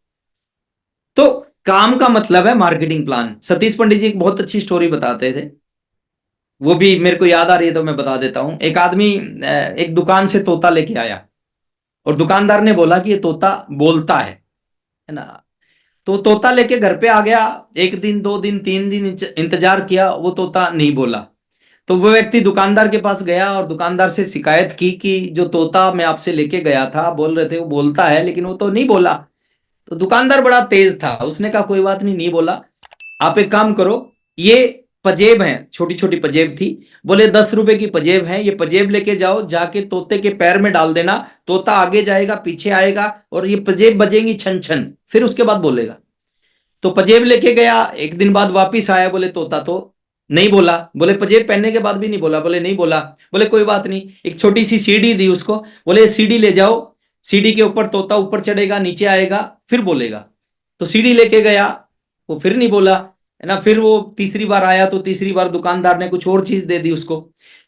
तो काम का मतलब है मार्केटिंग प्लान। सतीश पंडित जी एक बहुत अच्छी स्टोरी बताते थे, वो भी मेरे को याद आ रही है तो मैं बता देता हूं। एक आदमी एक दुकान से तोता लेके आया, और दुकानदार ने बोला कि ये तोता बोलता है ना। तो तोता लेके घर पे आ गया। 1 दिन, 2 दिन, 3 दिन इंतजार किया, वो तोता नहीं बोला। तो वो व्यक्ति दुकानदार के पास गया और दुकानदार से शिकायत की कि जो तोता मैं आपसे लेके गया था, बोल रहे थे वो बोलता है, लेकिन वो तो नहीं बोला। तो दुकानदार बड़ा तेज था, उसने कहा कोई बात नहीं, नहीं बोला, आप एक काम करो, ये पजेब है, छोटी छोटी पजेब थी, बोले 10 रुपए की पजेब है, ये पजेब लेके जाओ, जाके तोते के पैर में डाल देना, तोता आगे जाएगा, पीछे आएगा, और ये पजेब बजेंगी छन छन, फिर उसके बाद बोलेगा। तो पजेब लेके गया, 1 दिन बाद वापिस आया, बोले तोता तो नहीं बोला। बोले पजेब पहनने के बाद भी नहीं बोला, बोले नहीं बोला। बोले कोई बात नहीं, एक छोटी सी सीढ़ी दी उसको, बोले सीढ़ी ले जाओ, सीढ़ी के ऊपर तोता ऊपर चढ़ेगा, नीचे आएगा, फिर बोलेगा। तो सीढ़ी लेके गया, वो फिर नहीं बोला, है ना। फिर वो तीसरी बार आया, तो तीसरी बार दुकानदार ने कुछ और चीज दे दी उसको।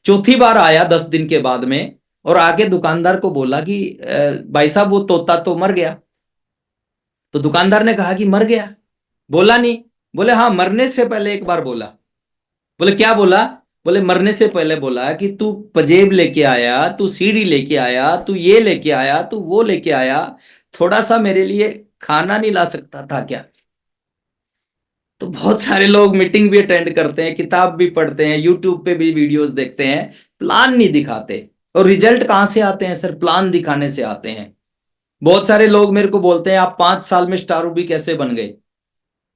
चौथी बार आया 10 दिन के बाद में, और आके दुकानदार को बोला कि भाई साहब वो तोता तो मर गया। तो दुकानदार ने कहा कि मर गया, बोला नहीं। बोले हाँ, मरने से पहले एक बार बोला। बोले क्या बोला? बोले मरने से पहले बोला कि तू पजेब लेके आया, तू सीढ़ी लेके आया, तू ये लेके आया, तू वो लेके आया, थोड़ा सा मेरे लिए खाना नहीं ला सकता था क्या? तो बहुत सारे लोग मीटिंग भी अटेंड करते हैं, किताब भी पढ़ते हैं, यूट्यूब पे भी वीडियोस देखते हैं, प्लान नहीं दिखाते। और रिजल्ट कहां से आते हैं सर? प्लान दिखाने से आते हैं। बहुत सारे लोग मेरे को बोलते हैं आप 5 साल में स्टार रूबी कैसे बन गए।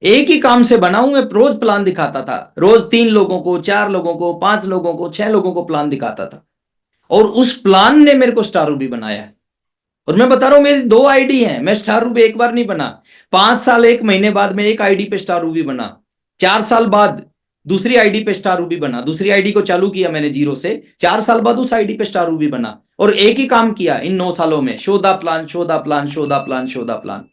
एक ही काम से बना हूं मैं, रोज प्लान दिखाता था, रोज 3 लोगों को, 4 लोगों को, 5 लोगों को, 6 लोगों को प्लान दिखाता था, और उस प्लान ने मेरे को स्टार रूबी बनाया है। और मैं बता रहा हूं मेरी 2 आईडी हैं, मैं स्टार रूबी एक बार नहीं बना। 5 साल 1 महीने बाद मैं एक आईडी पे स्टार रूबी बना, 4 साल बाद दूसरी आईडी पे स्टार रूबी बना, दूसरी आईडी को चालू किया मैंने जीरो से, 4 साल बाद उस आईडी पे स्टार रूबी बना, और एक ही काम किया इन 9 सालों में, show the plan, show the plan, show the plan, show the plan.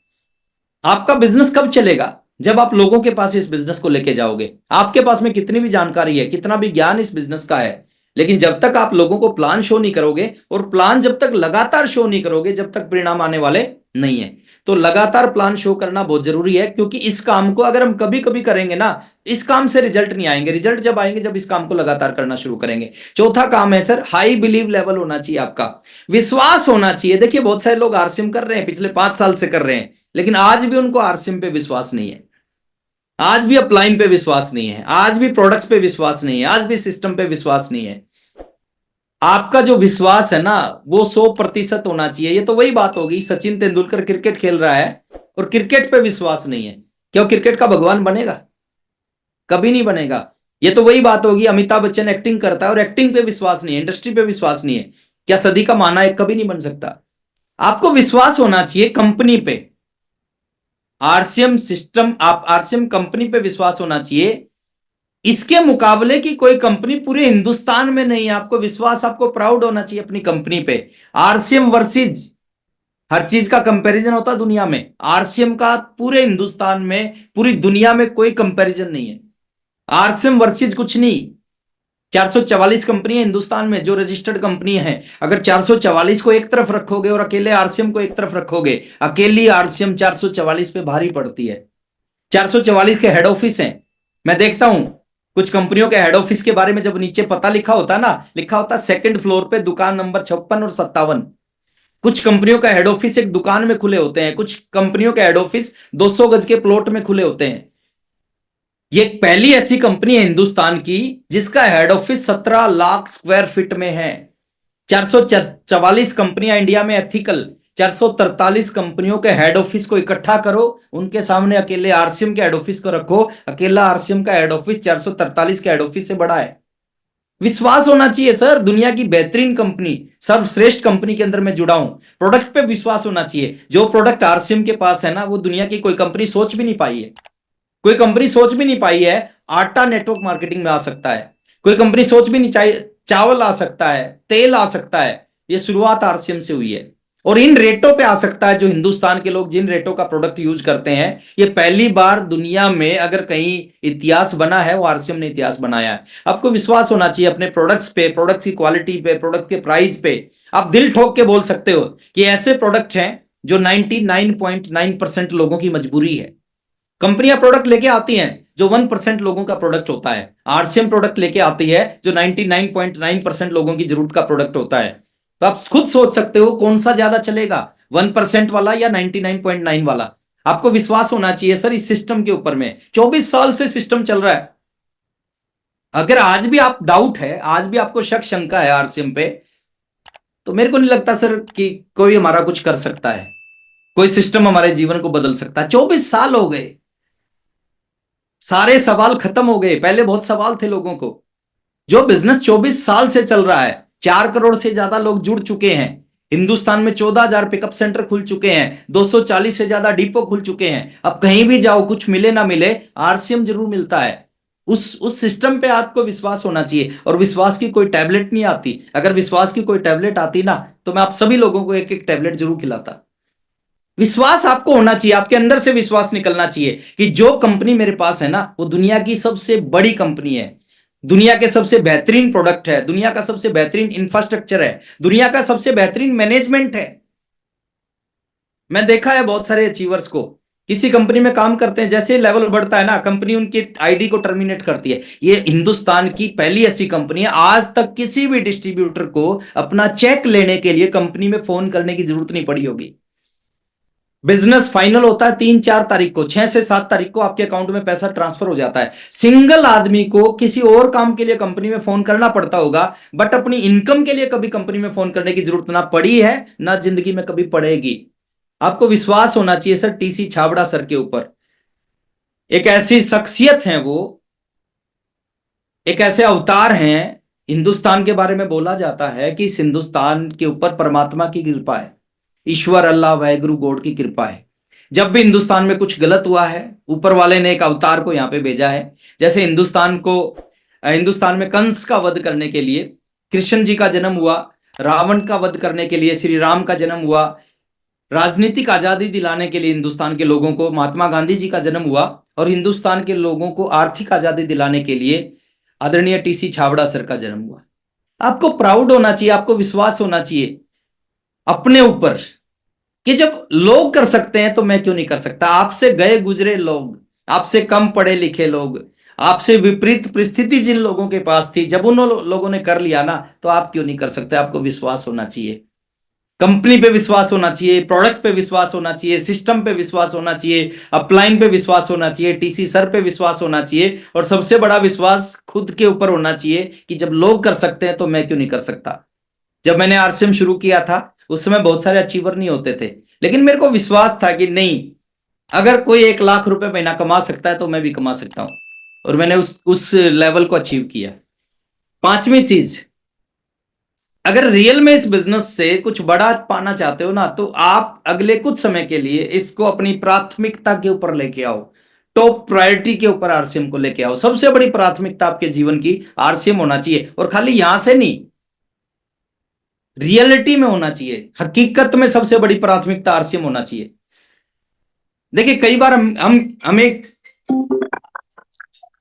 आपका बिजनेस कब चलेगा? जब आप लोगों के पास इस बिजनेस को लेके जाओगे। आपके पास में कितनी भी जानकारी है, कितना भी ज्ञान इस बिजनेस का है, लेकिन जब तक आप लोगों को प्लान शो नहीं करोगे, और प्लान जब तक लगातार शो नहीं करोगे, जब तक परिणाम आने वाले नहीं है। तो लगातार प्लान शो करना बहुत जरूरी है, क्योंकि इस काम को अगर हम कभी कभी करेंगे ना, इस काम से रिजल्ट नहीं आएंगे। रिजल्ट जब आएंगे जब इस काम को लगातार करना शुरू करेंगे। चौथा काम है सर, हाई बिलीव लेवल होना चाहिए आपका, विश्वास होना चाहिए। देखिए बहुत सारे लोग आरसीएम कर रहे हैं, पिछले 5 साल से कर रहे हैं, लेकिन आज भी उनको आरसीएम पे विश्वास नहीं है, आज भी अपलाइन पे विश्वास नहीं है, आज भी प्रोडक्ट्स पे विश्वास नहीं है, आज भी सिस्टम पे विश्वास नहीं है। आपका जो विश्वास है ना, वो 100% होना चाहिए। ये तो वही बात होगी, सचिन तेंदुलकर क्रिकेट खेल रहा है और क्रिकेट पे विश्वास नहीं है, क्यों क्रिकेट का भगवान बनेगा? कभी नहीं बनेगा। ये तो वही बात होगी, अमिताभ बच्चन एक्टिंग करता है और एक्टिंग पे विश्वास नहीं है, इंडस्ट्री पे विश्वास नहीं है, क्या सदी का महानायक कभी नहीं बन सकता? आपको विश्वास होना चाहिए कंपनी पे, आरसीएम सिस्टम, आप आरसीएम कंपनी पे विश्वास होना चाहिए। इसके मुकाबले की कोई कंपनी पूरे हिंदुस्तान में नहीं है। आपको विश्वास, आपको प्राउड होना चाहिए अपनी कंपनी पे। आरसीएम वर्सेज हर चीज का कंपैरिजन होता है दुनिया में, आरसीएम का पूरे हिंदुस्तान में, पूरी दुनिया में कोई कंपैरिजन नहीं है। आरसीएम वर्सेज कुछ नहीं। 444 कंपनी है हिंदुस्तान में जो रजिस्टर्ड कंपनी है। अगर 444 को एक तरफ रखोगे और अकेले आरसीएम को एक तरफ रखोगे, अकेली आरसीएम 444 पे भारी पड़ती है। 444 के हेड ऑफिस हैं। मैं देखता हूं कुछ कंपनियों के हेड ऑफिस के बारे में, जब नीचे पता लिखा होता है ना, लिखा होता है 2nd फ्लोर पे, दुकान नंबर 56 और 57। कुछ कंपनियों का हेड ऑफिस एक दुकान में खुले होते हैं, कुछ कंपनियों के हेड ऑफिस 200 गज के प्लॉट में खुले होते हैं। ये पहली ऐसी कंपनी है हिंदुस्तान की जिसका head office 17 lakh square feet में है। 444 कंपनियां इंडिया में एथिकल, 443 कंपनियों के हेड ऑफिस को इकट्ठा करो, उनके सामने अकेले आरसीएम के हेड ऑफिस को रखो, अकेला आरसीएम का हेड ऑफिस 443 के हेड ऑफिस से बड़ा है। विश्वास होना चाहिए सर, दुनिया की बेहतरीन कंपनी, सर्वश्रेष्ठ कंपनी के अंदर मैं जुड़ा हूं। प्रोडक्ट पे विश्वास होना चाहिए। जो प्रोडक्ट आरसीएम के पास है ना, वो दुनिया की कोई कंपनी सोच भी नहीं पाई है। कोई कंपनी सोच भी नहीं पाई है आटा नेटवर्क मार्केटिंग में आ सकता है। कोई कंपनी सोच भी नहीं, चाहिए चावल आ सकता है, तेल आ सकता है। ये शुरुआत आरसीएम से हुई है, और इन रेटों पे आ सकता है। जो हिंदुस्तान के लोग जिन रेटों का प्रोडक्ट यूज करते हैं, ये पहली बार दुनिया में अगर कहीं इतिहास बना है, वो आरसीएम ने इतिहास बनाया है। आपको विश्वास होना चाहिए अपने प्रोडक्ट्स पे, प्रोडक्ट्स की क्वालिटी पे, प्रोडक्ट के प्राइस पे। आप दिल ठोक के बोल सकते हो कि ऐसे प्रोडक्ट हैं जो 99.9% लोगों की मजबूरी है। कंपनियां प्रोडक्ट लेके आती हैं जो 1% लोगों का प्रोडक्ट होता है, आरसीएम प्रोडक्ट लेके आती है जो 99.9% लोगों की जरूरत का प्रोडक्ट होता है। तो आप खुद सोच सकते हो कौन सा ज्यादा चलेगा, 1% वाला या 99.9 वाला। आपको विश्वास होना चाहिए सर इस सिस्टम के ऊपर में। 24 साल से सिस्टम चल रहा है। अगर आज भी आप डाउट है, आज भी आपको शक शंका है आरसीएम पे, तो मेरे को नहीं लगता सर कि कोई हमारा कुछ कर सकता है, कोई सिस्टम हमारे जीवन को बदल सकता है। 24 साल हो गए, सारे सवाल खत्म हो गए। पहले बहुत सवाल थे लोगों को। जो बिजनेस 24 साल से चल रहा है, 4 करोड़ से ज्यादा लोग जुड़ चुके हैं, हिंदुस्तान में 14,000 पिकअप सेंटर खुल चुके हैं, 240 से ज्यादा डिपो खुल चुके हैं। अब कहीं भी जाओ, कुछ मिले ना मिले, आरसीएम जरूर मिलता है। उस सिस्टम पे आपको विश्वास होना चाहिए। और विश्वास की कोई टैबलेट नहीं आती। अगर विश्वास की कोई टैबलेट आती ना, तो मैं आप सभी लोगों को एक एक टैबलेट जरूर खिलाता। विश्वास आपको होना चाहिए, आपके अंदर से विश्वास निकलना चाहिए कि जो कंपनी मेरे पास है ना, वो दुनिया की सबसे बड़ी कंपनी है, दुनिया के सबसे बेहतरीन प्रोडक्ट है, दुनिया का सबसे बेहतरीन इंफ्रास्ट्रक्चर है, दुनिया का सबसे बेहतरीन मैनेजमेंट है। मैं देखा है बहुत सारे अचीवर्स को, किसी कंपनी में काम करते हैं, जैसे लेवल बढ़ता है ना, कंपनी उनकी आईडी को टर्मिनेट करती है। ये हिंदुस्तान की पहली ऐसी कंपनी है, आज तक किसी भी डिस्ट्रीब्यूटर को अपना चेक लेने के लिए कंपनी में फोन करने की जरूरत नहीं पड़ी होगी। बिजनेस फाइनल होता है 3-4 तारीख को, 6 से 7 तारीख को आपके अकाउंट में पैसा ट्रांसफर हो जाता है। सिंगल आदमी को किसी और काम के लिए कंपनी में फोन करना पड़ता होगा, बट अपनी इनकम के लिए कभी कंपनी में फोन करने की जरूरत ना पड़ी है, ना जिंदगी में कभी पड़ेगी। आपको विश्वास होना चाहिए सर टीसी छाबड़ा सर के ऊपर। एक ऐसी शख्सियत है वो, एक ऐसे अवतार हैं। हिंदुस्तान के बारे में बोला जाता है कि इस हिंदुस्तान के ऊपर परमात्मा की कृपा है, ईश्वर अल्लाह वाहेगुरु गॉड की कृपा है। जब भी हिंदुस्तान में कुछ गलत हुआ है, ऊपर वाले ने एक अवतार को यहां पे भेजा है। जैसे हिंदुस्तान में कंस का वध करने के लिए कृष्ण जी का जन्म हुआ, रावण का वध करने के लिए श्री राम का जन्म हुआ, राजनीतिक आजादी दिलाने के लिए हिंदुस्तान के लोगों को महात्मा गांधी जी का जन्म हुआ, और हिंदुस्तान के लोगों को आर्थिक आजादी दिलाने के लिए आदरणीय टीसी छाबड़ा सर का जन्म हुआ। आपको प्राउड होना चाहिए, आपको विश्वास होना चाहिए अपने ऊपर कि जब लोग कर सकते हैं तो मैं क्यों नहीं कर सकता। आपसे गए गुजरे लोग, आपसे कम पढ़े लिखे लोग, आपसे विपरीत परिस्थिति जिन लोगों के पास थी, जब उन लोगों ने कर लिया ना, तो आप क्यों नहीं कर सकते। आपको विश्वास होना चाहिए, कंपनी पे विश्वास होना चाहिए, प्रोडक्ट पे विश्वास होना चाहिए, सिस्टम पे विश्वास होना चाहिए, अपलाइन पे विश्वास होना चाहिए, टीसी सर पे विश्वास होना चाहिए, और सबसे बड़ा विश्वास खुद के ऊपर होना चाहिए कि जब लोग कर सकते हैं तो मैं क्यों नहीं कर सकता। जब मैंने आरसीएम शुरू किया था उस समय बहुत सारे अचीवर नहीं होते थे, लेकिन मेरे को विश्वास था कि नहीं, अगर कोई 1 लाख रुपए महीना कमा सकता है तो मैं भी कमा सकता हूं, और मैंने उस लेवल को अचीव किया। पांचवी चीज, अगर रियल में इस बिजनेस से कुछ बड़ा पाना चाहते हो ना, तो आप अगले कुछ समय के लिए इसको अपनी प्राथमिकता के ऊपर लेके आओ, टॉप प्रायोरिटी के ऊपर आरसीएम को लेके आओ। सबसे बड़ी प्राथमिकता आपके जीवन की आरसीएम होना चाहिए, और खाली यहां से नहीं, रियलिटी में होना चाहिए, हकीकत में सबसे बड़ी प्राथमिकता आरसीएम होना चाहिए। देखिए कई बार हमें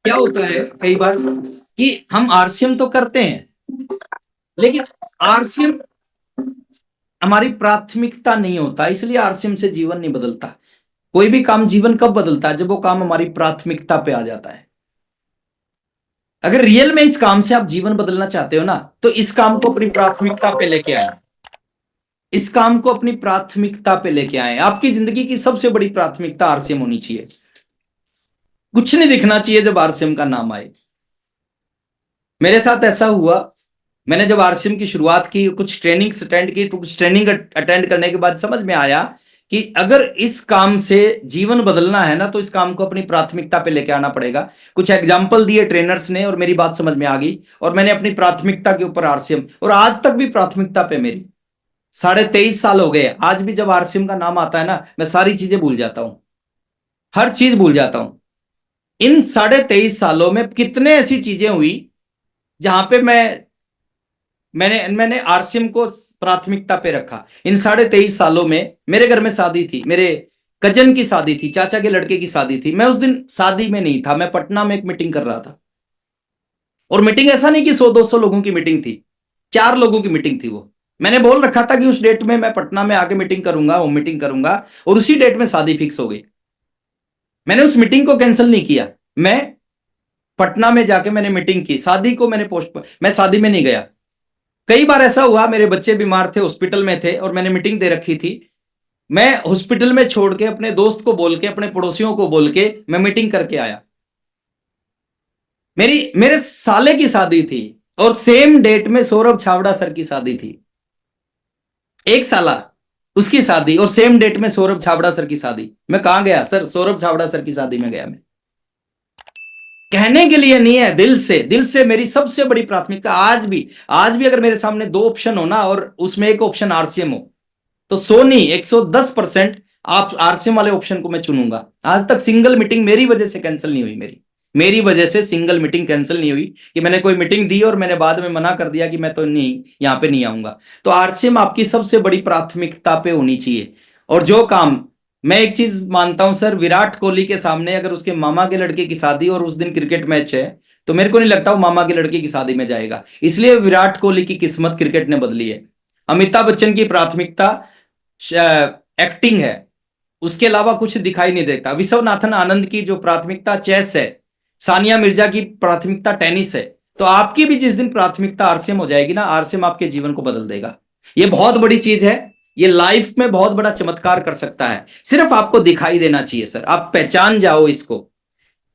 क्या होता है, कई बार कि हम आरसीएम तो करते हैं, लेकिन आरसीएम हमारी प्राथमिकता नहीं होता, इसलिए आरसीएम से जीवन नहीं बदलता। कोई भी काम जीवन कब बदलता है, जब वो काम हमारी प्राथमिकता पे आ जाता है। अगर रियल में इस काम से आप जीवन बदलना चाहते हो ना, तो इस काम को अपनी प्राथमिकता पे लेके आए, इस काम को अपनी प्राथमिकता पे लेके आए। आपकी जिंदगी की सबसे बड़ी प्राथमिकता आरसीएम होनी चाहिए। कुछ नहीं दिखना चाहिए जब आरसीएम का नाम आए। मेरे साथ ऐसा हुआ, मैंने जब आरसीएम की शुरुआत की, कुछ ट्रेनिंग्स अटेंड की, तो कुछ ट्रेनिंग अटेंड करने के बाद समझ में आया कि अगर इस काम से जीवन बदलना है ना, तो इस काम को अपनी प्राथमिकता पे लेके आना पड़ेगा। कुछ एग्जाम्पल दिए ट्रेनर्स ने और मेरी बात समझ में आ गई, और मैंने अपनी प्राथमिकता के ऊपर आरसीएम, और आज तक भी प्राथमिकता पे मेरी 23.5 साल हो गए। आज भी जब आरसीएम का नाम आता है ना, मैं सारी चीजें भूल जाता हूं, हर चीज भूल जाता हूं। इन 23.5 सालों में कितने ऐसी चीजें हुई जहां पे मैंने आरसीएम को प्राथमिकता पे रखा। इन 23.5 सालों में मेरे घर में शादी थी, मेरे कजन की शादी थी, चाचा के लड़के की शादी थी। मैं उस दिन शादी में नहीं था, मैं पटना में एक मीटिंग कर रहा था, और मीटिंग ऐसा नहीं कि 100-200 लोगों की मीटिंग थी, 4 लोगों की मीटिंग थी वो। मैंने बोल रखा था कि उस डेट में मैं पटना में आके मीटिंग करूंगा, वो मीटिंग करूंगा, और उसी डेट में शादी फिक्स हो गई। मैंने उस मीटिंग को कैंसिल नहीं किया, मैं पटना में जाके मैंने मीटिंग की, शादी को मैंने मैं शादी में नहीं गया। कई बार ऐसा हुआ, मेरे बच्चे बीमार थे, हॉस्पिटल में थे, और मैंने मीटिंग दे रखी थी, मैं हॉस्पिटल में छोड़ के अपने दोस्त को बोल के, अपने पड़ोसियों को बोल के मैं मीटिंग करके आया। मेरे साले की शादी थी, और सेम डेट में सौरभ छाबड़ा सर की शादी थी। एक साला उसकी शादी, और सेम डेट में सौरभ छाबड़ा सर की शादी। मैं कहां गया सर, सौरभ छाबड़ा सर की शादी में गया। मैं कहने के लिए नहीं है, दिल से मेरी सबसे बड़ी प्राथमिकता आज भी अगर मेरे सामने 2 ऑप्शन हो ना, और उसमें एक ऑप्शन आरसीएम हो, तो सोनी 110% आप आरसीएम वाले ऑप्शन को मैं चुनूंगा। आज तक सिंगल मीटिंग मेरी वजह से कैंसिल नहीं हुई, मेरी वजह से सिंगल मीटिंग कैंसिल नहीं हुई कि मैंने कोई मीटिंग दी और मैंने बाद में मना कर दिया कि मैं तो नहीं, यहां पे नहीं आऊंगा। तो आरसीएम आपकी सबसे बड़ी प्राथमिकता पे होनी चाहिए। और जो काम, मैं एक चीज मानता हूं सर, विराट कोहली के सामने अगर उसके मामा के लड़के की शादी और उस दिन क्रिकेट मैच है, तो मेरे को नहीं लगता वो मामा के लड़के की शादी में जाएगा। इसलिए विराट कोहली की किस्मत क्रिकेट ने बदली है। अमिताभ बच्चन की प्राथमिकता एक्टिंग है, उसके अलावा कुछ दिखाई नहीं देता। विश्वनाथन आनंद की जो प्राथमिकता चेस है, सानिया मिर्जा की प्राथमिकता टेनिस है। तो आपकी भी जिस दिन प्राथमिकता आरसीएम हो जाएगी ना, आरसीएम आपके जीवन को बदल देगा। ये बहुत बड़ी चीज है, ये लाइफ में बहुत बड़ा चमत्कार कर सकता है। सिर्फ आपको दिखाई देना चाहिए सर, आप पहचान जाओ इसको।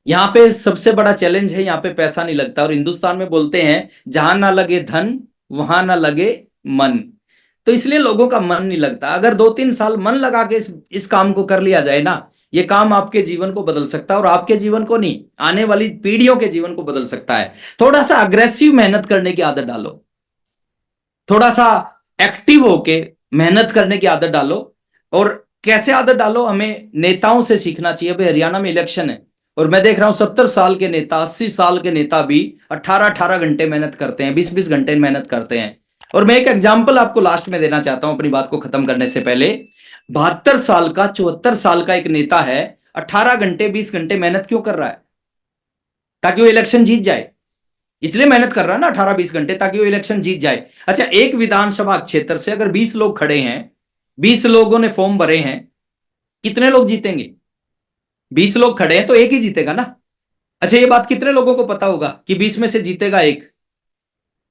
यहां पे सबसे बड़ा चैलेंज है, यहां पे पैसा नहीं लगता, और हिंदुस्तान में बोलते हैं जहां ना लगे धन वहां ना लगे मन। तो इसलिए लोगों का मन नहीं लगता। अगर 2-3 साल मन लगा के इस काम को कर लिया जाए ना, ये काम आपके जीवन को बदल सकता है, और आपके जीवन को नहीं, आने वाली पीढ़ियों के जीवन को बदल सकता है। थोड़ा सा अग्रेसिव मेहनत करने की आदत डालो, थोड़ा सा एक्टिव होके मेहनत करने की आदत डालो। और कैसे आदत डालो, हमें नेताओं से सीखना चाहिए। भाई हरियाणा में इलेक्शन है और मैं देख रहा हूं 70 साल के नेता, 80 साल के नेता भी 18-18 घंटे मेहनत करते हैं, 20-20 घंटे मेहनत करते हैं। और मैं एक एग्जाम्पल आपको लास्ट में देना चाहता हूं अपनी बात को खत्म करने से पहले। 72 साल का, 74 साल का एक नेता है, 18 घंटे 20 घंटे मेहनत क्यों कर रहा है? ताकि वो इलेक्शन जीत जाए। इसलिए मेहनत कर रहा है ना 18-20 घंटे, ताकि वो इलेक्शन जीत जाए। अच्छा, एक विधानसभा क्षेत्र से अगर 20 लोग खड़े हैं, 20 लोगों ने फॉर्म भरे हैं, कितने लोग जीतेंगे? 20 लोग खड़े हैं तो एक ही जीतेगा ना। अच्छा, ये बात कितने लोगों को पता होगा कि 20 में से जीतेगा एक?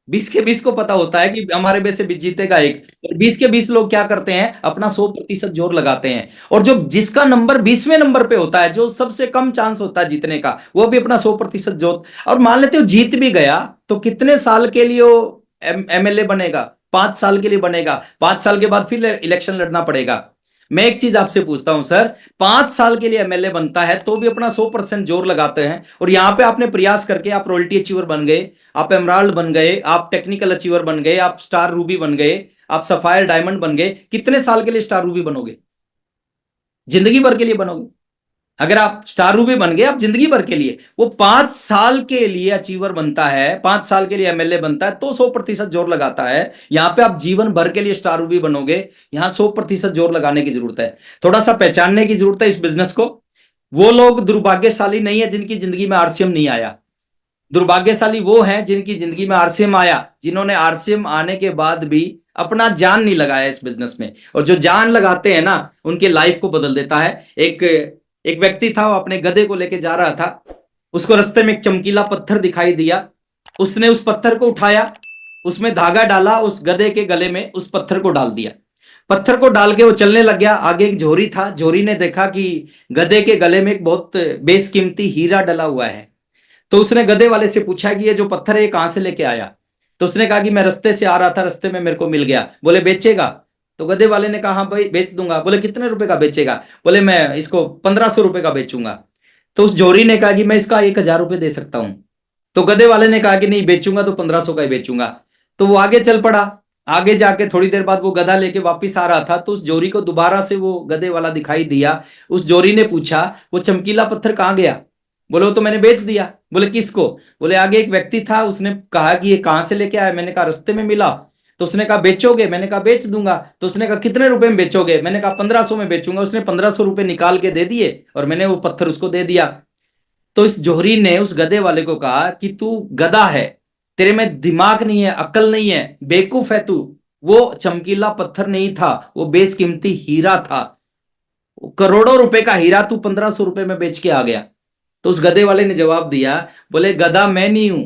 20 के 20 को पता होता है कि हमारे में से भी जीतेगा एक। और 20 के 20 लोग क्या करते हैं? अपना 100% जोर लगाते हैं। और जो जिसका नंबर 20वें नंबर पे होता है, जो सबसे कम चांस होता है जीतने का, वो भी अपना 100% जोर। और मान लेते हो जीत भी गया, तो कितने साल के लिए वो एमएलए बनेगा? 5 साल के लिए बनेगा। 5 साल के बाद फिर इलेक्शन लड़ना पड़ेगा। मैं एक चीज आपसे पूछता हूं सर, 5 साल के लिए एमएलए बनता है तो भी अपना 100% जोर लगाते हैं, और यहां पे आपने प्रयास करके आप रॉयल्टी अचीवर बन गए, आप एमराल्ड बन गए, आप टेक्निकल अचीवर बन गए, आप स्टार रूबी बन गए, आप सफायर डायमंड बन गए। कितने साल के लिए स्टार रूबी बनोगे? जिंदगी भर के लिए बनोगे। अगर आप स्टार रूबी बन गए, आप जिंदगी भर के लिए। वो 5 साल के लिए अचीवर बनता है, 5 साल के लिए एमएलए बनता है तो 100% जोर लगाता है। यहां पे आप जीवन भर के लिए स्टार रूबी बनोगे, यहां 100% जोर लगाने की जरूरत है। थोड़ा सा पहचानने की जरूरत है इस बिजनेस को। वो लोग दुर्भाग्यशाली नहीं है जिनकी जिंदगी में आरसीएम नहीं आया। दुर्भाग्यशाली वो हैं जिनकी जिंदगी में आरसीएम आया, जिन्होंने आरसीएम आने के बाद भी अपना जान नहीं लगाया इस बिजनेस में। और जो जान लगाते हैं ना, उनके लाइफ को बदल देता है। एक व्यक्ति था, वो अपने गधे को लेके जा रहा था, उसको रास्ते में एक चमकीला पत्थर दिखाई दिया। उसने उस पत्थर को उठाया, उसमें धागा डाला, उस गधे के गले में उस पत्थर को डाल दिया। पत्थर को डाल के वो चलने लग गया। आगे एक झोरी था, झोरी ने देखा कि गधे के गले में एक बहुत बेशकीमती हीरा डला हुआ है। तो उसने गधे वाले से पूछा कि ये जो पत्थर है ये कहां से लेके आया? तो उसने कहा कि मैं रास्ते से आ रहा था, रास्ते में मेरे को मिल गया। बोले बेचेगा? तो गधे वाले ने कहा हाँ भाई बेच दूंगा। बोले कितने रुपए का बेचेगा? बोले मैं इसको 1500 रुपए का बेचूंगा। तो उस जोरी ने कहा कि मैं इसका 1000 रुपए दे सकता हूं। तो गधे वाले ने कहा कि नहीं, बेचूंगा तो 1500 का ही बेचूंगा। तो वो आगे चल पड़ा। आगे जाके थोड़ी देर बाद वो गधा लेके वापिस आ रहा था, तो उस जोरी को दोबारा से वो गधे वाला दिखाई दिया। उस जोरी ने पूछा वो चमकीला पत्थर कहां गया? बोले वो तो मैंने बेच दिया। बोले किसको? बोले आगे एक व्यक्ति था, उसने कहा कि ये कहां से लेके आया? मैंने कहा रास्ते में मिला। तो उसने कहा बेचोगे? मैंने कहा बेच दूंगा। तो उसने कहा कितने रुपए में बेचोगे? मैंने कहा 1500 में बेचूंगा। उसने 1500 रुपए निकाल के दे दिए और मैंने वो पत्थर उसको दे दिया। तो इस जोहरी ने उस गधे वाले को कहा कि तू गधा है, तेरे में दिमाग नहीं है, अक्ल नहीं है, बेवकूफ है तू। वो चमकीला पत्थर नहीं था, वो बेशकीमती हीरा था। करोड़ों रुपए का हीरा तू 1500 रुपए में बेच के आ गया। तो उस गधे वाले ने जवाब दिया, बोले गधा मैं नहीं हूं,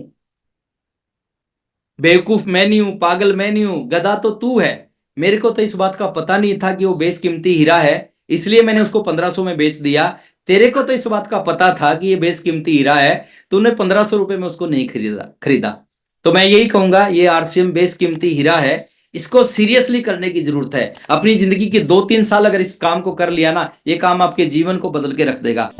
बेवकूफ मैं नहीं हूं, पागल मैं नहीं हूं, गधा तो तू है। मेरे को तो इस बात का पता नहीं था कि वो बेशकीमती हीरा है, इसलिए मैंने उसको 1500 में बेच दिया। तेरे को तो इस बात का पता था कि ये बेशकीमती हीरा है, तूने 1500 रुपए में उसको नहीं खरीदा। तो मैं यही कहूंगा, ये आरसीएम बेशकीमती हीरा है, इसको सीरियसली करने की जरूरत है। अपनी जिंदगी के 2-3 साल अगर इस काम को कर लिया ना, ये काम आपके जीवन को बदल के रख देगा।